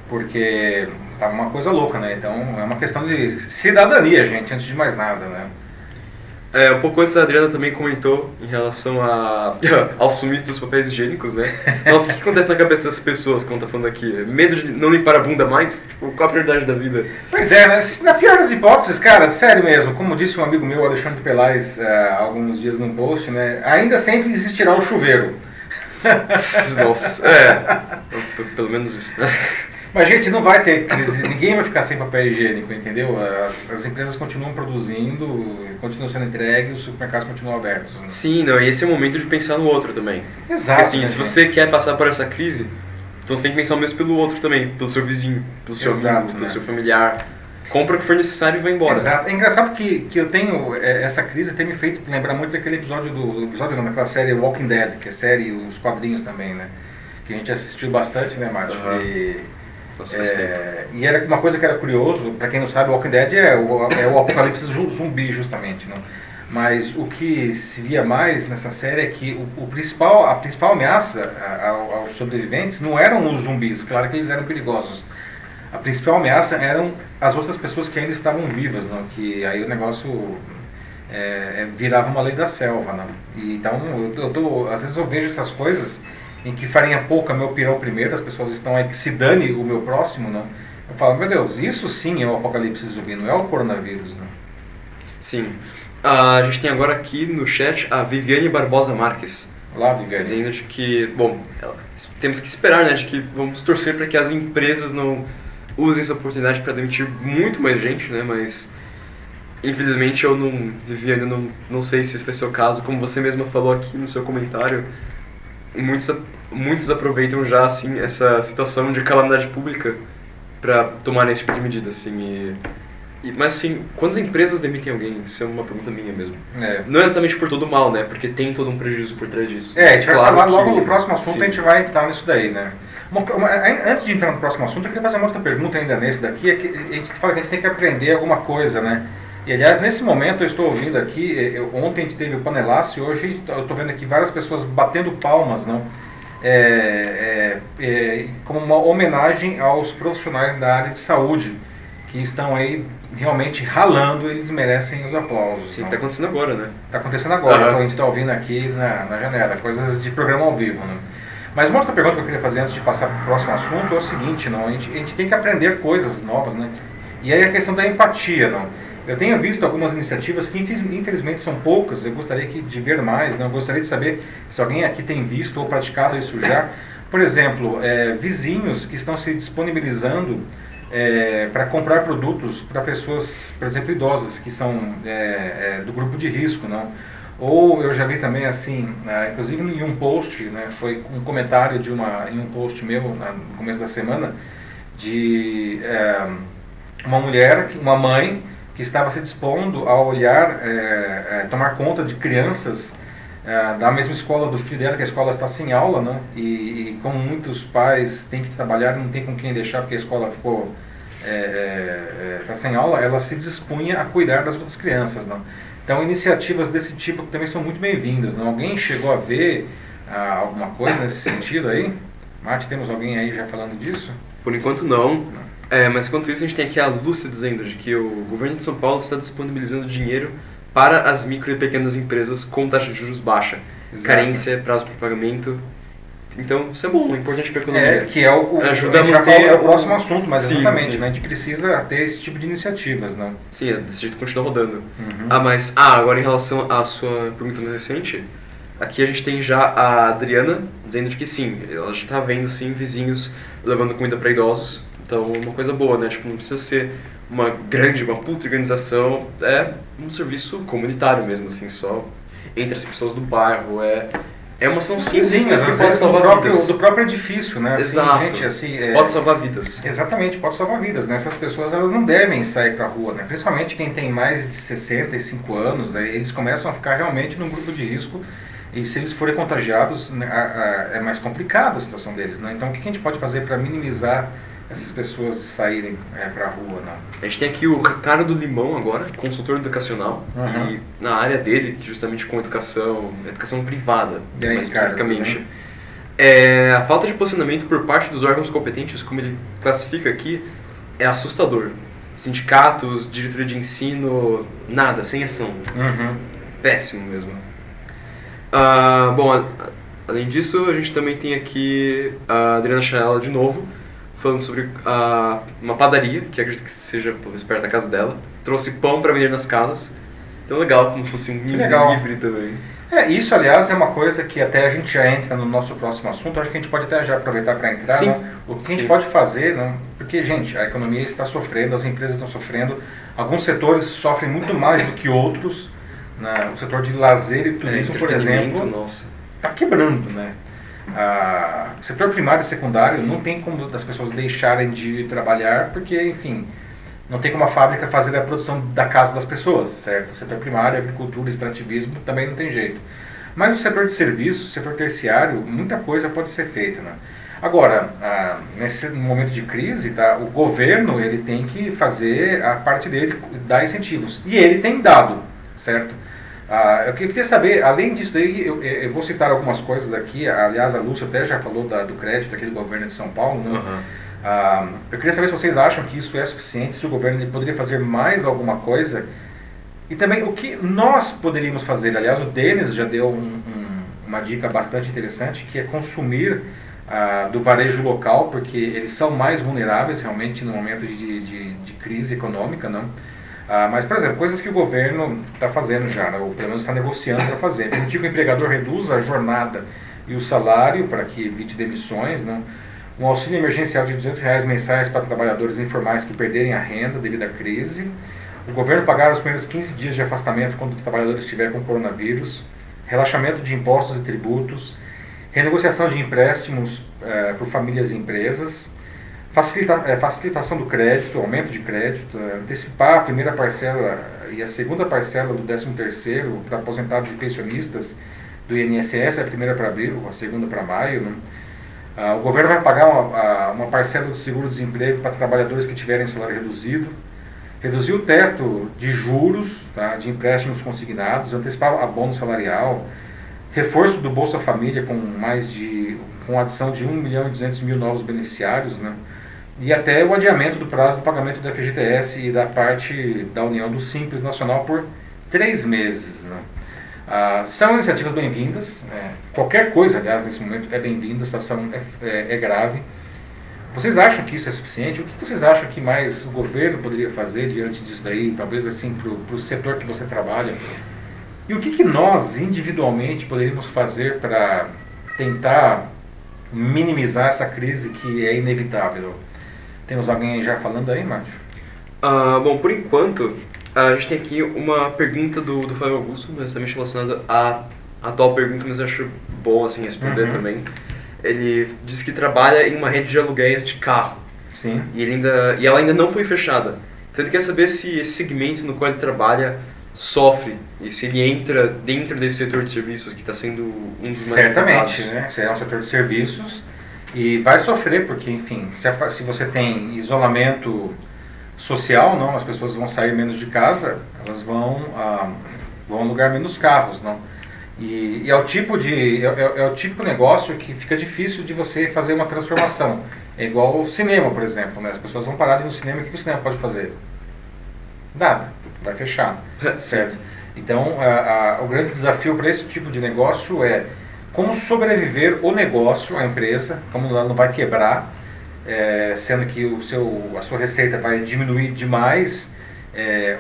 porque tá uma coisa louca, né? Então é uma questão de cidadania, gente, antes de mais nada, né? Um pouco antes a Adriana também comentou em relação ao sumiço dos papéis higiênicos, né? Nossa, o que acontece na cabeça dessas pessoas, como tá falando aqui? Medo de não limpar a bunda mais? Qual a prioridade da vida? Pois é, né? Na pior das hipóteses, cara, sério mesmo, como disse um amigo meu, Alexandre Pelais, há alguns dias num post, né? Ainda sempre existirá o chuveiro. Nossa, pelo menos isso, né? Mas, gente, não vai ter crise, ninguém vai ficar sem papel higiênico, entendeu? As empresas continuam produzindo, continuam sendo entregues, os supermercados continuam abertos. Né? Sim, não, e esse é o momento de pensar no outro também. Exato. Porque, assim, né, se você quer passar por essa crise, então você tem que pensar mesmo pelo outro também, pelo seu vizinho, pelo seu amigo, pelo seu familiar. Compra o que for necessário e vai embora. Exato. É engraçado que eu tenho, essa crise tem me feito lembrar muito daquele episódio daquela série Walking Dead, que é série, os quadrinhos também, né? Que a gente assistiu bastante, né, Márcio? E era uma coisa que era curioso, para quem não sabe, o Walking Dead é o apocalipse zumbi, justamente, não? Mas o que se via mais nessa série é que a principal ameaça aos sobreviventes não eram os zumbis, claro que eles eram perigosos. A principal ameaça eram as outras pessoas que ainda estavam vivas, não? Que aí o negócio virava uma lei da selva. Não? E, então, às vezes eu vejo essas coisas em que farinha pouca meu pirão primeiro, as pessoas estão aí que se dane o meu próximo, não? Eu falo, meu Deus, isso sim é o apocalipse zumbi, não é o coronavírus, não? Sim. A gente tem agora aqui no chat a Viviane Barbosa Marques. Olá, Viviane. Dizendo de que, bom, temos que esperar, né, de que vamos torcer para que as empresas não usem essa oportunidade para demitir muito mais gente, né, mas infelizmente Viviane, eu não sei se esse vai ser o caso, como você mesma falou aqui no seu comentário, muitos aproveitam já assim essa situação de calamidade pública para tomar esse tipo de medida, assim. Mas assim, quantas empresas demitem alguém? Isso é uma pergunta minha mesmo. Não é exatamente por todo mal, né? Porque tem todo um prejuízo por trás disso. A gente vai falar logo no próximo assunto, sim. A gente vai entrar nisso daí, né? Antes de entrar no próximo assunto, eu queria fazer uma outra pergunta ainda nesse daqui, é que a gente fala que a gente tem que aprender alguma coisa, né? E aliás, nesse momento eu estou ouvindo aqui, ontem a gente teve o panelaço e hoje eu estou vendo aqui várias pessoas batendo palmas, não? Como uma homenagem aos profissionais da área de saúde, que estão aí realmente ralando, eles merecem os aplausos. Sim, está acontecendo agora, né? Está acontecendo agora, então a gente está ouvindo aqui na janela, coisas de programa ao vivo, né? Mas uma outra pergunta que eu queria fazer antes de passar para o próximo assunto é o seguinte, não? A gente tem que aprender coisas novas, né? E aí a questão da empatia, não? Eu tenho visto algumas iniciativas que infelizmente são poucas, eu gostaria de ver mais, não? Eu gostaria de saber se alguém aqui tem visto ou praticado isso já, Por exemplo, vizinhos que estão se disponibilizando para comprar produtos para pessoas, por exemplo, idosas, que são do grupo de risco, não? Ou eu já vi também assim, inclusive em um post, né, foi um comentário em um post meu no começo da semana, de uma mulher, uma mãe, que estava se dispondo a olhar, tomar conta de crianças da mesma escola do filho dela, que a escola está sem aula, né? E como muitos pais têm que trabalhar, não tem com quem deixar porque a escola ficou está sem aula, ela se dispunha a cuidar das outras crianças, não? Então iniciativas desse tipo também são muito bem-vindas, não? Alguém chegou a ver alguma coisa nesse sentido aí? Mate, temos alguém aí já falando disso? Por enquanto não. Mas enquanto isso a gente tem aqui a Lúcia dizendo de que o governo de São Paulo está disponibilizando dinheiro para as micro e pequenas empresas com taxa de juros baixa. Exato. Carência, prazo para pagamento. Então isso é bom, é importante para a economia. Que é ajuda a gente vai falar o próximo assunto, mas sim, exatamente, sim. né? A gente precisa ter esse tipo de iniciativas, não? Sim, desse jeito continua rodando. Agora em relação à sua pergunta mais recente, aqui a gente tem já a Adriana dizendo de que sim, ela já está vendo sim vizinhos levando comida para idosos, então é uma coisa boa, né? Tipo, não precisa ser uma puta organização, é um serviço comunitário mesmo, assim, só entre as pessoas do bairro, é uma ação simples, mas que pode salvar vidas. Do próprio edifício, né? Exato. Assim, gente, assim, pode salvar vidas. Exatamente, pode salvar vidas, né? Essas pessoas elas não devem sair para a rua, né? Principalmente quem tem mais de 65 anos, né? Eles começam a ficar realmente num grupo de risco e se eles forem contagiados, né, é mais complicada a situação deles, né? Então o que a gente pode fazer para minimizar essas pessoas de saírem para a rua, não? A gente tem aqui o Ricardo Limão agora, consultor educacional, e na área dele, que justamente com educação privada, aí, mais especificamente. Ricardo, a falta de posicionamento por parte dos órgãos competentes, como ele classifica aqui, é assustador. Sindicatos, diretoria de ensino, nada, sem ação. Péssimo mesmo. Além disso, a gente também tem aqui a Adriana Chaela de novo, falando sobre uma padaria, que acredito que seja talvez perto da casa dela. Trouxe pão para vender nas casas. Então legal, como se fosse um livre também. Isso, aliás, é uma coisa que até a gente já entra no nosso próximo assunto. Acho que a gente pode até já aproveitar para entrar. Sim. Né? O que a gente pode fazer, né? Porque, gente, a economia está sofrendo, as empresas estão sofrendo. Alguns setores sofrem muito mais do que outros. Né? O setor de lazer e turismo, por exemplo, está quebrando, né? O setor primário e secundário não tem como as pessoas deixarem de ir trabalhar, porque, enfim, não tem como a fábrica fazer a produção da casa das pessoas, certo? O setor primário, agricultura, extrativismo também não tem jeito. Mas o setor de serviços, o setor terciário, muita coisa pode ser feita, né? Agora, nesse momento de crise, tá, o governo ele tem que fazer a parte dele, dar incentivos. E ele tem dado, certo? Eu queria saber, além disso daí, eu vou citar algumas coisas aqui. Aliás, a Lúcia até já falou do crédito aqui do governo de São Paulo, né? Eu queria saber se vocês acham que isso é suficiente, se o governo ele poderia fazer mais alguma coisa. E também o que nós poderíamos fazer. Aliás, o Denis já deu uma dica bastante interessante, que é consumir do varejo local, porque eles são mais vulneráveis realmente no momento de crise econômica, não? Mas, por exemplo, coisas que o governo está fazendo já, né, ou pelo menos está negociando para fazer. Permitir que o empregador reduza a jornada e o salário para que evite demissões, né? Um auxílio emergencial de R$200 mensais para trabalhadores informais que perderem a renda devido à crise. O governo pagar os primeiros 15 dias de afastamento quando o trabalhador estiver com coronavírus. Relaxamento de impostos e tributos. Renegociação de empréstimos por famílias e empresas. Facilitação do crédito, aumento de crédito, antecipar a primeira parcela e a segunda parcela do 13º para aposentados e pensionistas do INSS, a primeira para abril, a segunda para maio. Né? O governo vai pagar uma parcela do seguro-desemprego para trabalhadores que tiverem salário reduzido, reduzir o teto de juros, tá, de empréstimos consignados, antecipar abono salarial, reforço do Bolsa Família com adição de 1.200.000 novos beneficiários, né? E até o adiamento do prazo do pagamento do FGTS e da parte da União do Simples Nacional por 3 meses. Né? São iniciativas bem-vindas, qualquer coisa, aliás, nesse momento é bem-vinda, a situação é grave. Vocês acham que isso é suficiente? O que vocês acham que mais o governo poderia fazer diante disso daí, talvez assim para o setor que você trabalha? E o que nós individualmente poderíamos fazer para tentar minimizar essa crise que é inevitável. Temos alguém já falando aí, Márcio? Bom, por enquanto, a gente tem aqui uma pergunta do Fábio Augusto, mas também relacionada à atual pergunta, mas eu acho bom assim, responder também. Ele diz que trabalha em uma rede de aluguéis de carro. Sim. E ela ainda não foi fechada. Então ele quer saber se esse segmento no qual ele trabalha sofre e se ele entra dentro desse setor de serviços que está sendo um dos mais certamente, né? Você é um setor de serviços e vai sofrer porque, enfim, se você tem isolamento social, não, as pessoas vão sair menos de casa, elas vão alugar menos carros, não. E é o tipo de negócio que fica difícil de você fazer uma transformação. É igual o cinema, por exemplo, né? As pessoas vão parar de ir no cinema, o que o cinema pode fazer? Nada, vai fechar, certo? Então, o grande desafio para esse tipo de negócio é como sobreviver o negócio, a empresa, como ela não vai quebrar, sendo que a sua receita vai diminuir demais,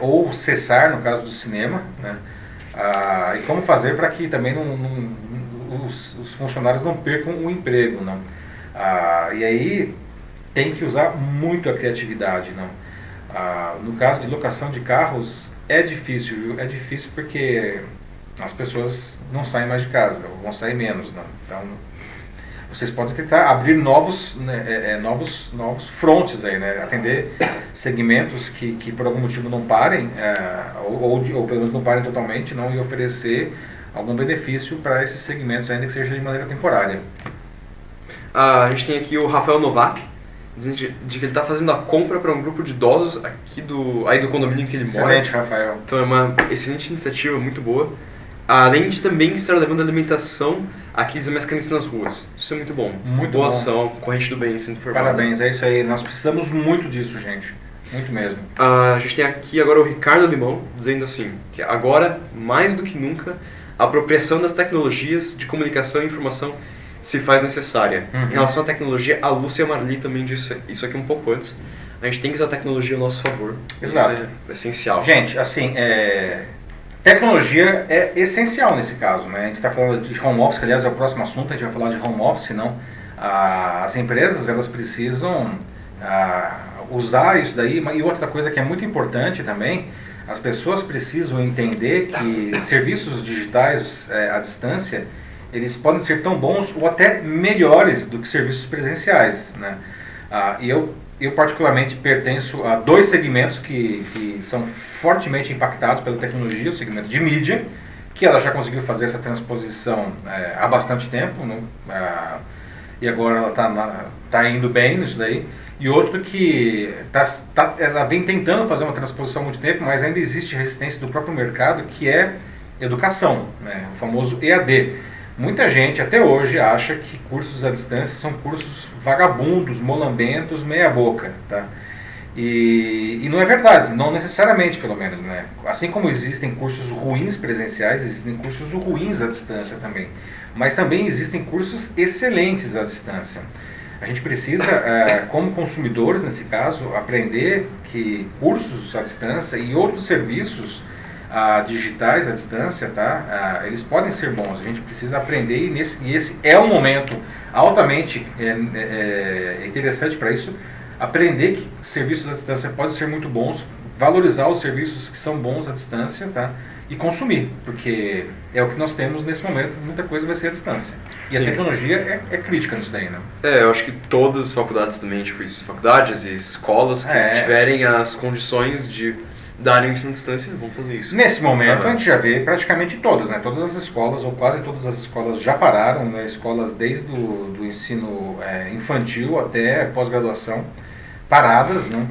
ou cessar, no caso do cinema, né? E como fazer para que também os funcionários não percam o emprego, não? E aí tem que usar muito a criatividade, não? No caso de locação de carros é difícil, viu? É difícil porque as pessoas não saem mais de casa, ou vão sair menos, não? Então vocês podem tentar abrir novos frontes aí, né? Atender segmentos que por algum motivo não parem, ou pelo menos não parem totalmente, não, e oferecer algum benefício para esses segmentos, ainda que seja de maneira temporária. A gente tem aqui o Rafael Novak, dizendo de que ele está fazendo a compra para um grupo de idosos aqui do condomínio que ele mora. Excelente, Rafael. Então é uma excelente iniciativa, muito boa. Além de também estar levando alimentação àqueles mais carentes nas ruas. Isso é muito bom. Muito boa bom. Ação, corrente do bem sendo formada. Parabéns, é isso aí. Nós precisamos muito disso, gente. Muito mesmo. A gente tem aqui agora o Ricardo Limão, dizendo assim, que agora, mais do que nunca, a apropriação das tecnologias de comunicação e informação se faz necessária. Em relação à tecnologia, a Lúcia Marli também disse isso aqui um pouco antes. A gente tem que usar a tecnologia a nosso favor. Exato. Isso é essencial. Gente, assim, tecnologia é essencial nesse caso, né? A gente está falando de home office, que aliás é o próximo assunto, a gente vai falar de home office, não. As empresas, elas precisam usar isso daí, e outra coisa que é muito importante também, as pessoas precisam entender que serviços digitais à distância, eles podem ser tão bons ou até melhores do que serviços presenciais, né? E eu particularmente pertenço a dois segmentos que são fortemente impactados pela tecnologia, o segmento de mídia, que ela já conseguiu fazer essa transposição há bastante tempo, né? E agora ela está indo bem nisso daí, e outro que ela vem tentando fazer uma transposição há muito tempo, mas ainda existe resistência do próprio mercado, que é educação, né? O famoso EAD. Muita gente até hoje acha que cursos à distância são cursos vagabundos, molambentos, meia boca, tá? E não é verdade, não necessariamente pelo menos, né? Assim como existem cursos ruins presenciais, existem cursos ruins à distância também. Mas também existem cursos excelentes à distância. A gente precisa, como consumidores nesse caso, aprender que cursos à distância e outros serviços digitais à distância, tá? Eles podem ser bons, a gente precisa aprender e esse é um momento altamente interessante para isso, aprender que serviços à distância podem ser muito bons, valorizar os serviços que são bons à distância, tá? E consumir, porque é o que nós temos nesse momento, muita coisa vai ser à distância. E Sim. A tecnologia é crítica nisso daí, né? Eu acho que todas as faculdades também, tipo isso, faculdades e escolas que tiverem as condições de darem ensino à distância, vão fazer isso. Nesse momento a gente já vê praticamente todas, né? Todas as escolas, ou quase todas as escolas já pararam, né? Escolas desde do ensino infantil até pós-graduação, paradas, né?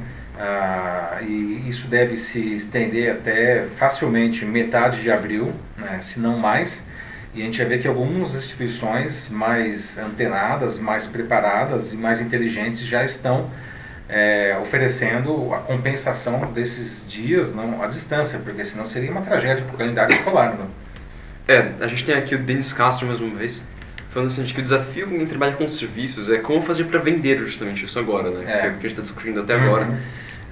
E isso deve se estender até facilmente metade de abril, né? Se não mais. E a gente já vê que algumas instituições mais antenadas, mais preparadas e mais inteligentes já estão oferecendo a compensação desses dias não, à distância, porque senão seria uma tragédia para o calendário escolar. Não? A gente tem aqui o Denis Castro mais uma vez, falando assim, de que o desafio com quem trabalha com serviços é como fazer para vender justamente isso agora, né? Que é o que a gente está discutindo até agora,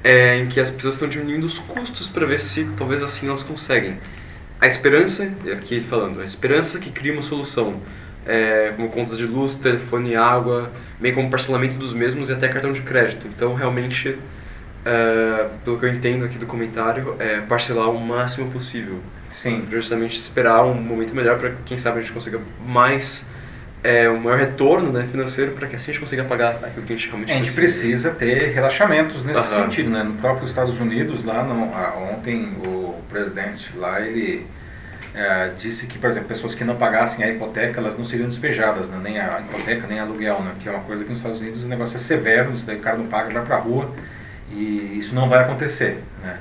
em que as pessoas estão diminuindo os custos para ver se talvez assim elas conseguem. A esperança, aqui falando, a esperança que cria uma solução como contas de luz, telefone, água, bem como parcelamento dos mesmos e até cartão de crédito. Então, realmente, pelo que eu entendo aqui do comentário, parcelar o máximo possível. Sim. Justamente esperar um momento melhor para quem sabe a gente consiga um maior retorno, né, financeiro, para que assim a gente consiga pagar aquilo que a gente realmente precisa. A gente precisa ter relaxamentos nesse sentido, né? No próprio Estados Unidos, lá ontem o presidente lá, ele disse que, por exemplo, pessoas que não pagassem a hipoteca, elas não seriam despejadas, né? Nem a hipoteca, nem aluguel, né? Que é uma coisa que nos Estados Unidos o negócio é severo, isso daí o cara não paga, vai pra rua, e isso não vai acontecer, né?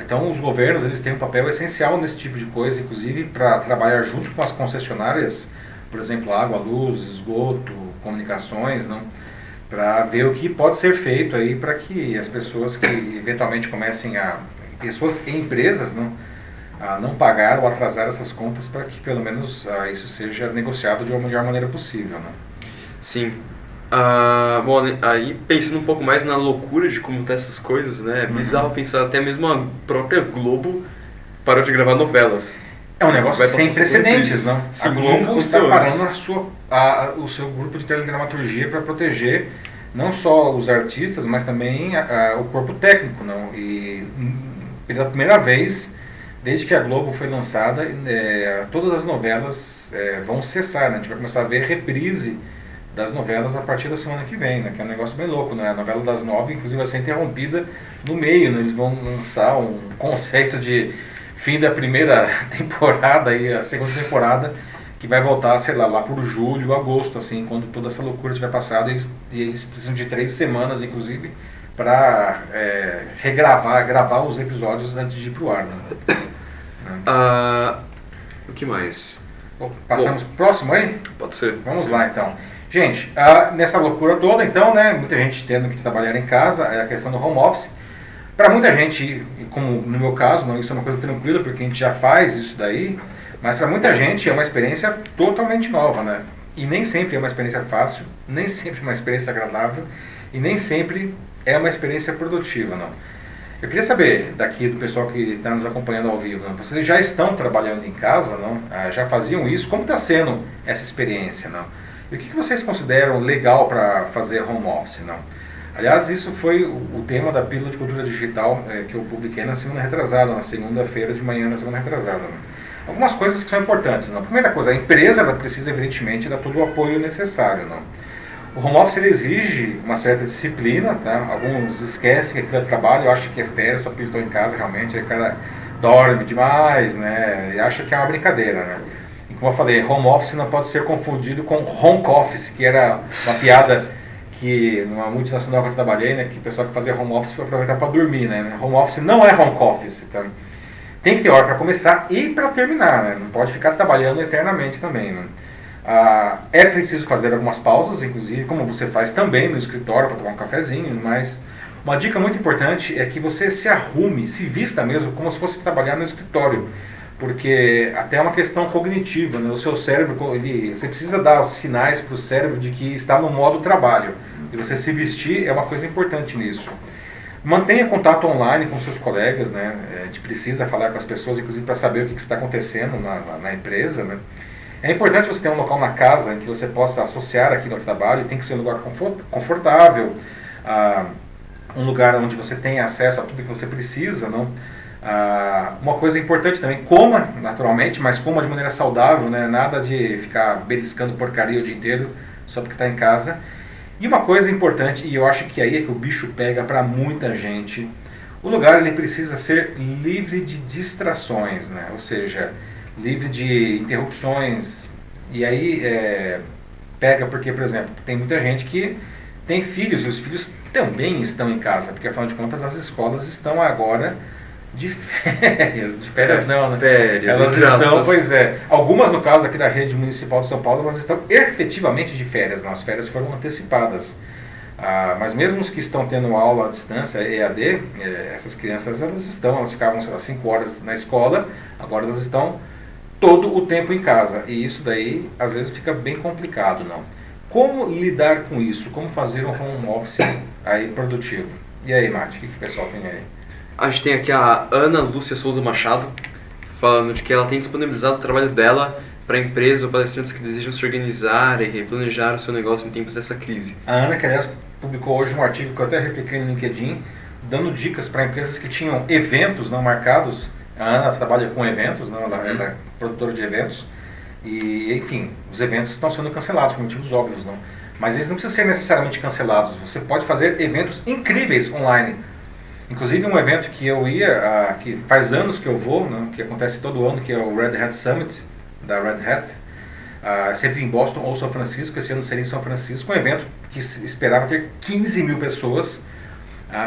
Então os governos, eles têm um papel essencial nesse tipo de coisa, inclusive para trabalhar junto com as concessionárias, por exemplo, água, luz, esgoto, comunicações, não? Para ver o que pode ser feito aí para que as pessoas que eventualmente pessoas e empresas, não, a não pagar ou atrasar essas contas, para que pelo menos isso seja negociado de uma melhor maneira possível, né? Sim. Bom, aí pensando um pouco mais na loucura de como tá essas coisas, né? É bizarro pensar, até mesmo a própria Globo parou de gravar novelas. É um negócio sem precedentes, não? Sim, a Globo está parando o seu grupo de teledramaturgia para proteger não só os artistas, mas também o corpo técnico, não? E pela primeira vez, desde que a Globo foi lançada, todas as novelas vão cessar, né? A gente vai começar a ver reprise das novelas a partir da semana que vem, né? Que é um negócio bem louco, né? A novela das 9, inclusive, vai ser interrompida no meio, né? Eles vão lançar um conceito de fim da primeira temporada e a segunda temporada, que vai voltar, sei lá por julho, agosto, assim, quando toda essa loucura tiver passado, eles precisam de 3 semanas, inclusive, para gravar os episódios antes de ir pro ar, né? O que mais? Passamos pro próximo aí? Pode ser. Vamos lá, então. Gente, nessa loucura toda, então, né, muita gente tendo que trabalhar em casa, a questão do home office. Para muita gente, como no meu caso, não, isso é uma coisa tranquila, porque a gente já faz isso daí, mas para muita gente é uma experiência totalmente nova, né? E nem sempre é uma experiência fácil, nem sempre é uma experiência agradável, e nem sempre é uma experiência produtiva, não. Eu queria saber daqui do pessoal que está nos acompanhando ao vivo, não? Vocês já estão trabalhando em casa, não? Já faziam isso? Como está sendo essa experiência, não? E o que vocês consideram legal para fazer home office, não? Aliás, isso foi o tema da Pílula de Cultura Digital que eu publiquei na semana retrasada, na segunda-feira de manhã, na semana retrasada. Né? Algumas coisas que são importantes. Não? A primeira coisa, a empresa ela precisa, evidentemente, dar todo o apoio necessário. Não? O home office ele exige uma certa disciplina, tá? Alguns esquecem que aquilo é trabalho, acham que é férias, só porque estão em casa realmente, aí o cara dorme demais, né? E acha que é uma brincadeira. Né? E como eu falei, home office não pode ser confundido com home office, que era uma piada que numa multinacional que eu trabalhei, né, que o pessoal que fazia home office foi aproveitar para dormir, né? Home office não é home office, tá? Tem que ter hora para começar e para terminar, né? Não pode ficar trabalhando eternamente também, né? É preciso fazer algumas pausas, inclusive como você faz também no escritório para tomar um cafezinho, mas uma dica muito importante é que você se arrume, se vista mesmo como se fosse trabalhar no escritório, porque até é uma questão cognitiva, né? O seu cérebro, você precisa dar os sinais para o cérebro de que está no modo trabalho. E você se vestir é uma coisa importante nisso. Mantenha contato online com seus colegas, né? A gente precisa falar com as pessoas, inclusive para saber o que está acontecendo na empresa, né? É importante você ter um local na casa em que você possa associar aquilo ao trabalho, tem que ser um lugar confortável, um lugar onde você tenha acesso a tudo que você precisa, não? Uma coisa importante também, coma naturalmente, mas coma de maneira saudável, né? Nada de ficar beliscando porcaria o dia inteiro só porque está em casa. E uma coisa importante, e eu acho que aí é que o bicho pega para muita gente, o lugar ele precisa ser livre de distrações, né? Ou seja, livre de interrupções. E aí pega porque, por exemplo, tem muita gente que tem filhos, e os filhos também estão em casa, porque afinal de contas as escolas estão agora de férias não, né? Férias, elas estão, pois é. Algumas, no caso aqui da rede municipal de São Paulo, elas estão efetivamente de férias, não, as férias foram antecipadas. Mas mesmo os que estão tendo aula à distância, EAD, essas crianças elas ficavam, sei lá, 5 horas na escola, agora elas estão todo o tempo em casa. E isso daí, às vezes, fica bem complicado, não? Como lidar com isso? Como fazer um home office aí produtivo? E aí, Mati, o que o pessoal tem aí? A gente tem aqui a Ana Lúcia Souza Machado, falando de que ela tem disponibilizado o trabalho dela para empresas ou palestrantes que desejam se organizar e replanejar o seu negócio em tempos dessa crise? A Ana, que aliás publicou hoje um artigo que eu até repliquei no LinkedIn, dando dicas para empresas que tinham eventos não marcados. A Ana trabalha com eventos, não? Ela é produtora de eventos. E, enfim, os eventos estão sendo cancelados por motivos óbvios, não? Mas eles não precisam ser necessariamente cancelados. Você pode fazer eventos incríveis online. Inclusive um evento que eu ia, que faz anos que eu vou, né, que acontece todo ano, que é o Red Hat Summit, da Red Hat, sempre em Boston ou São Francisco. Esse ano seria em São Francisco, um evento que esperava ter 15 mil pessoas,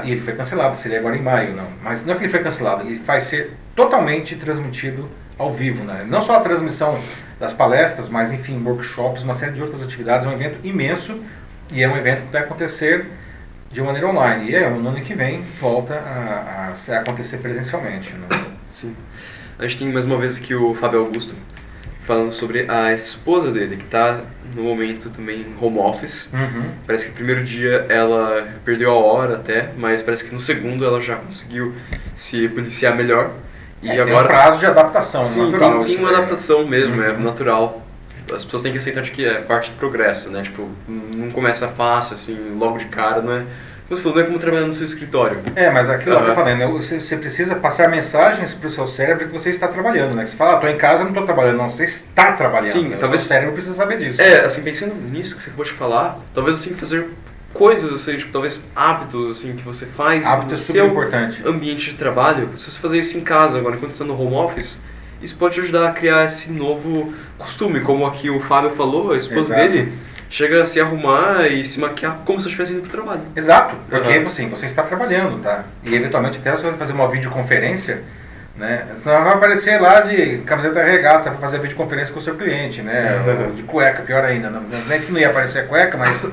e ele foi cancelado, seria agora em maio. Não. Mas não é que ele foi cancelado, ele vai ser totalmente transmitido ao vivo. Né? Não só a transmissão das palestras, mas enfim, workshops, uma série de outras atividades. É um evento imenso e é um evento que vai acontecer de maneira online. E no ano que vem volta a acontecer presencialmente. Né? Sim. A gente tem mais uma vez aqui o Fábio Augusto falando sobre a esposa dele, que está no momento também em home office. Parece que no primeiro dia ela perdeu a hora até, mas parece que no segundo ela já conseguiu se policiar melhor. E agora tem um prazo de adaptação, sim, natural. Tem uma adaptação mesmo, é natural. As pessoas têm que aceitar de que é parte do progresso, né? Tipo, não começa fácil, assim, logo de cara, não é... Como você falou, não é como trabalhar no seu escritório. Mas aquilo que eu falei, né? Você precisa passar mensagens para o seu cérebro que você está trabalhando, né? Que você fala, estou em casa, não estou trabalhando. Não, você está trabalhando. Sim, né? Talvez o seu cérebro precisa saber disso. Assim, pensando nisso que você acabou de falar, talvez assim, fazer coisas, assim, tipo, talvez hábitos, assim, que você faz no seu ambiente de trabalho. Se você fazer isso em casa agora, enquanto você está no home office, isso pode ajudar a criar esse novo costume. Como aqui o Fábio falou, a esposa dele chega a se arrumar e se maquiar como se estivesse indo para o trabalho. Exato, porque assim, você está trabalhando, tá? E eventualmente até você vai fazer uma videoconferência, né? Senão vai aparecer lá de camiseta regata para fazer a videoconferência com o seu cliente, né? De cueca, pior ainda. Não é que não ia aparecer a cueca, mas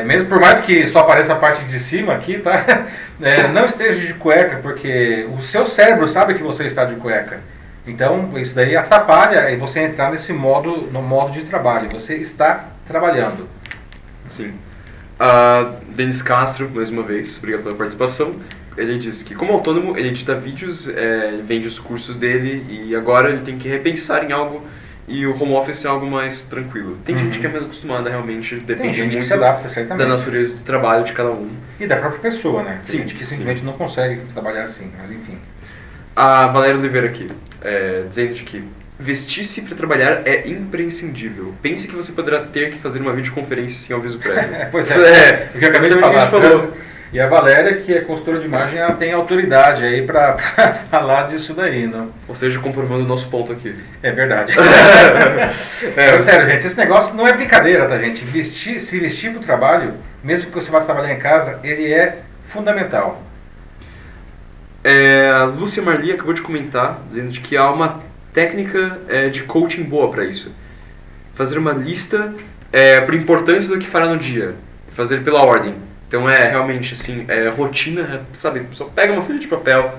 mesmo por mais que só apareça a parte de cima aqui, tá? Não esteja de cueca, porque o seu cérebro sabe que você está de cueca. Então, isso daí atrapalha você entrar no modo de trabalho. Você está trabalhando. Sim. Denis Castro, mais uma vez, obrigado pela participação. Ele diz que, como autônomo, ele edita vídeos, vende os cursos dele e agora ele tem que repensar em algo e o home office é algo mais tranquilo. Tem gente que é mais acostumada, realmente, depende muito que se adapta, certamente, da natureza do trabalho de cada um. E da própria pessoa, né? Tem Sim, gente que simplesmente não consegue trabalhar assim, mas enfim. A Valéria Oliveira aqui, dizendo de que vestir-se para trabalhar é imprescindível. Pense que você poderá ter que fazer uma videoconferência sem aviso prévio. Pois é, o que eu acabei de falar. E a Valéria, que é consultora de imagem, ela tem autoridade aí para falar disso daí, não? Ou seja, comprovando o nosso ponto aqui. É verdade. Sério, gente, esse negócio não é brincadeira, tá, gente? Se vestir para o trabalho, mesmo que você vá trabalhar em casa, ele é fundamental. A Lúcia Marli acabou de comentar, dizendo de que há uma técnica de coaching boa para isso. Fazer uma lista por importância do que fará no dia. Fazer pela ordem. Então realmente assim, rotina, sabe? Só pega uma folha de papel,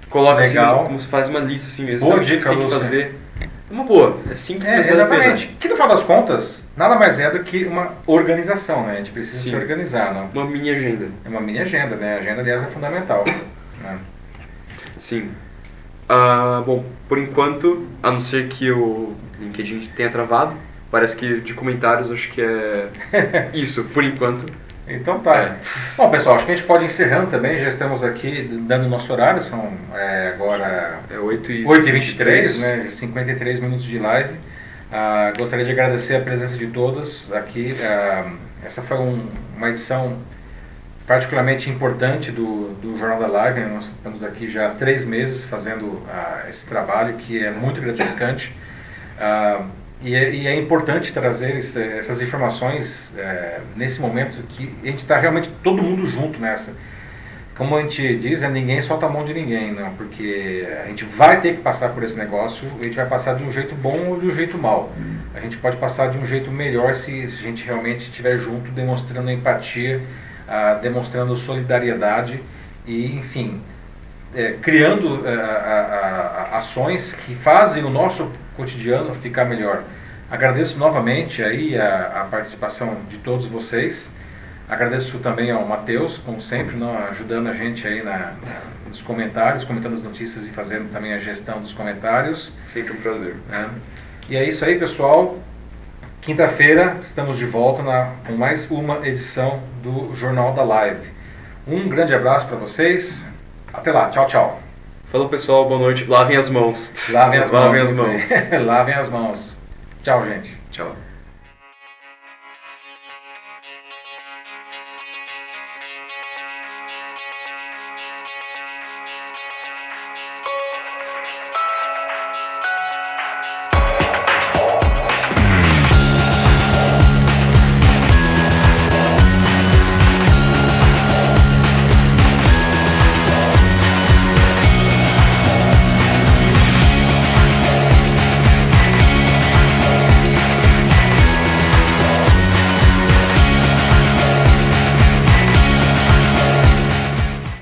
coloca assim, como se faz uma lista assim, boa dica, tem que fazer. É uma boa, é simples, mas exatamente. Que no final das contas, nada mais é do que uma organização, né? A gente precisa se organizar, não? Uma mini agenda. É uma mini agenda, né? A agenda, aliás, é fundamental. Né? Sim. Bom, por enquanto, a não ser que o LinkedIn tenha travado, parece que de comentários acho que é isso, por enquanto. Então tá. Bom, pessoal, acho que a gente pode ir encerrando também, já estamos aqui dando o nosso horário, são agora 8h23, né, 53 minutos de live. Gostaria de agradecer a presença de todos aqui. Essa foi uma edição particularmente importante do Jornal da Live. Nós estamos aqui já há 3 meses fazendo esse trabalho que é muito gratificante. E é importante trazer essas informações nesse momento que a gente está realmente todo mundo junto nessa. Como a gente diz, ninguém solta a mão de ninguém, não, porque a gente vai ter que passar por esse negócio, a gente vai passar de um jeito bom ou de um jeito mau. A gente pode passar de um jeito melhor se a gente realmente estiver junto, demonstrando empatia, demonstrando solidariedade e, enfim, criando ações que fazem o nosso cotidiano ficar melhor. Agradeço novamente aí a participação de todos vocês. Agradeço também ao Matheus, como sempre, ajudando a gente aí nos comentários, comentando as notícias e fazendo também a gestão dos comentários. Sempre um prazer. E é isso aí, pessoal. Quinta-feira estamos de volta com mais uma edição do Jornal da Live. Um grande abraço para vocês. Até lá. Tchau, tchau. Falou, pessoal. Boa noite. Lavem as mãos. Lavem as mãos. Lavem as mãos. Lavem as mãos. Tchau, gente. Tchau.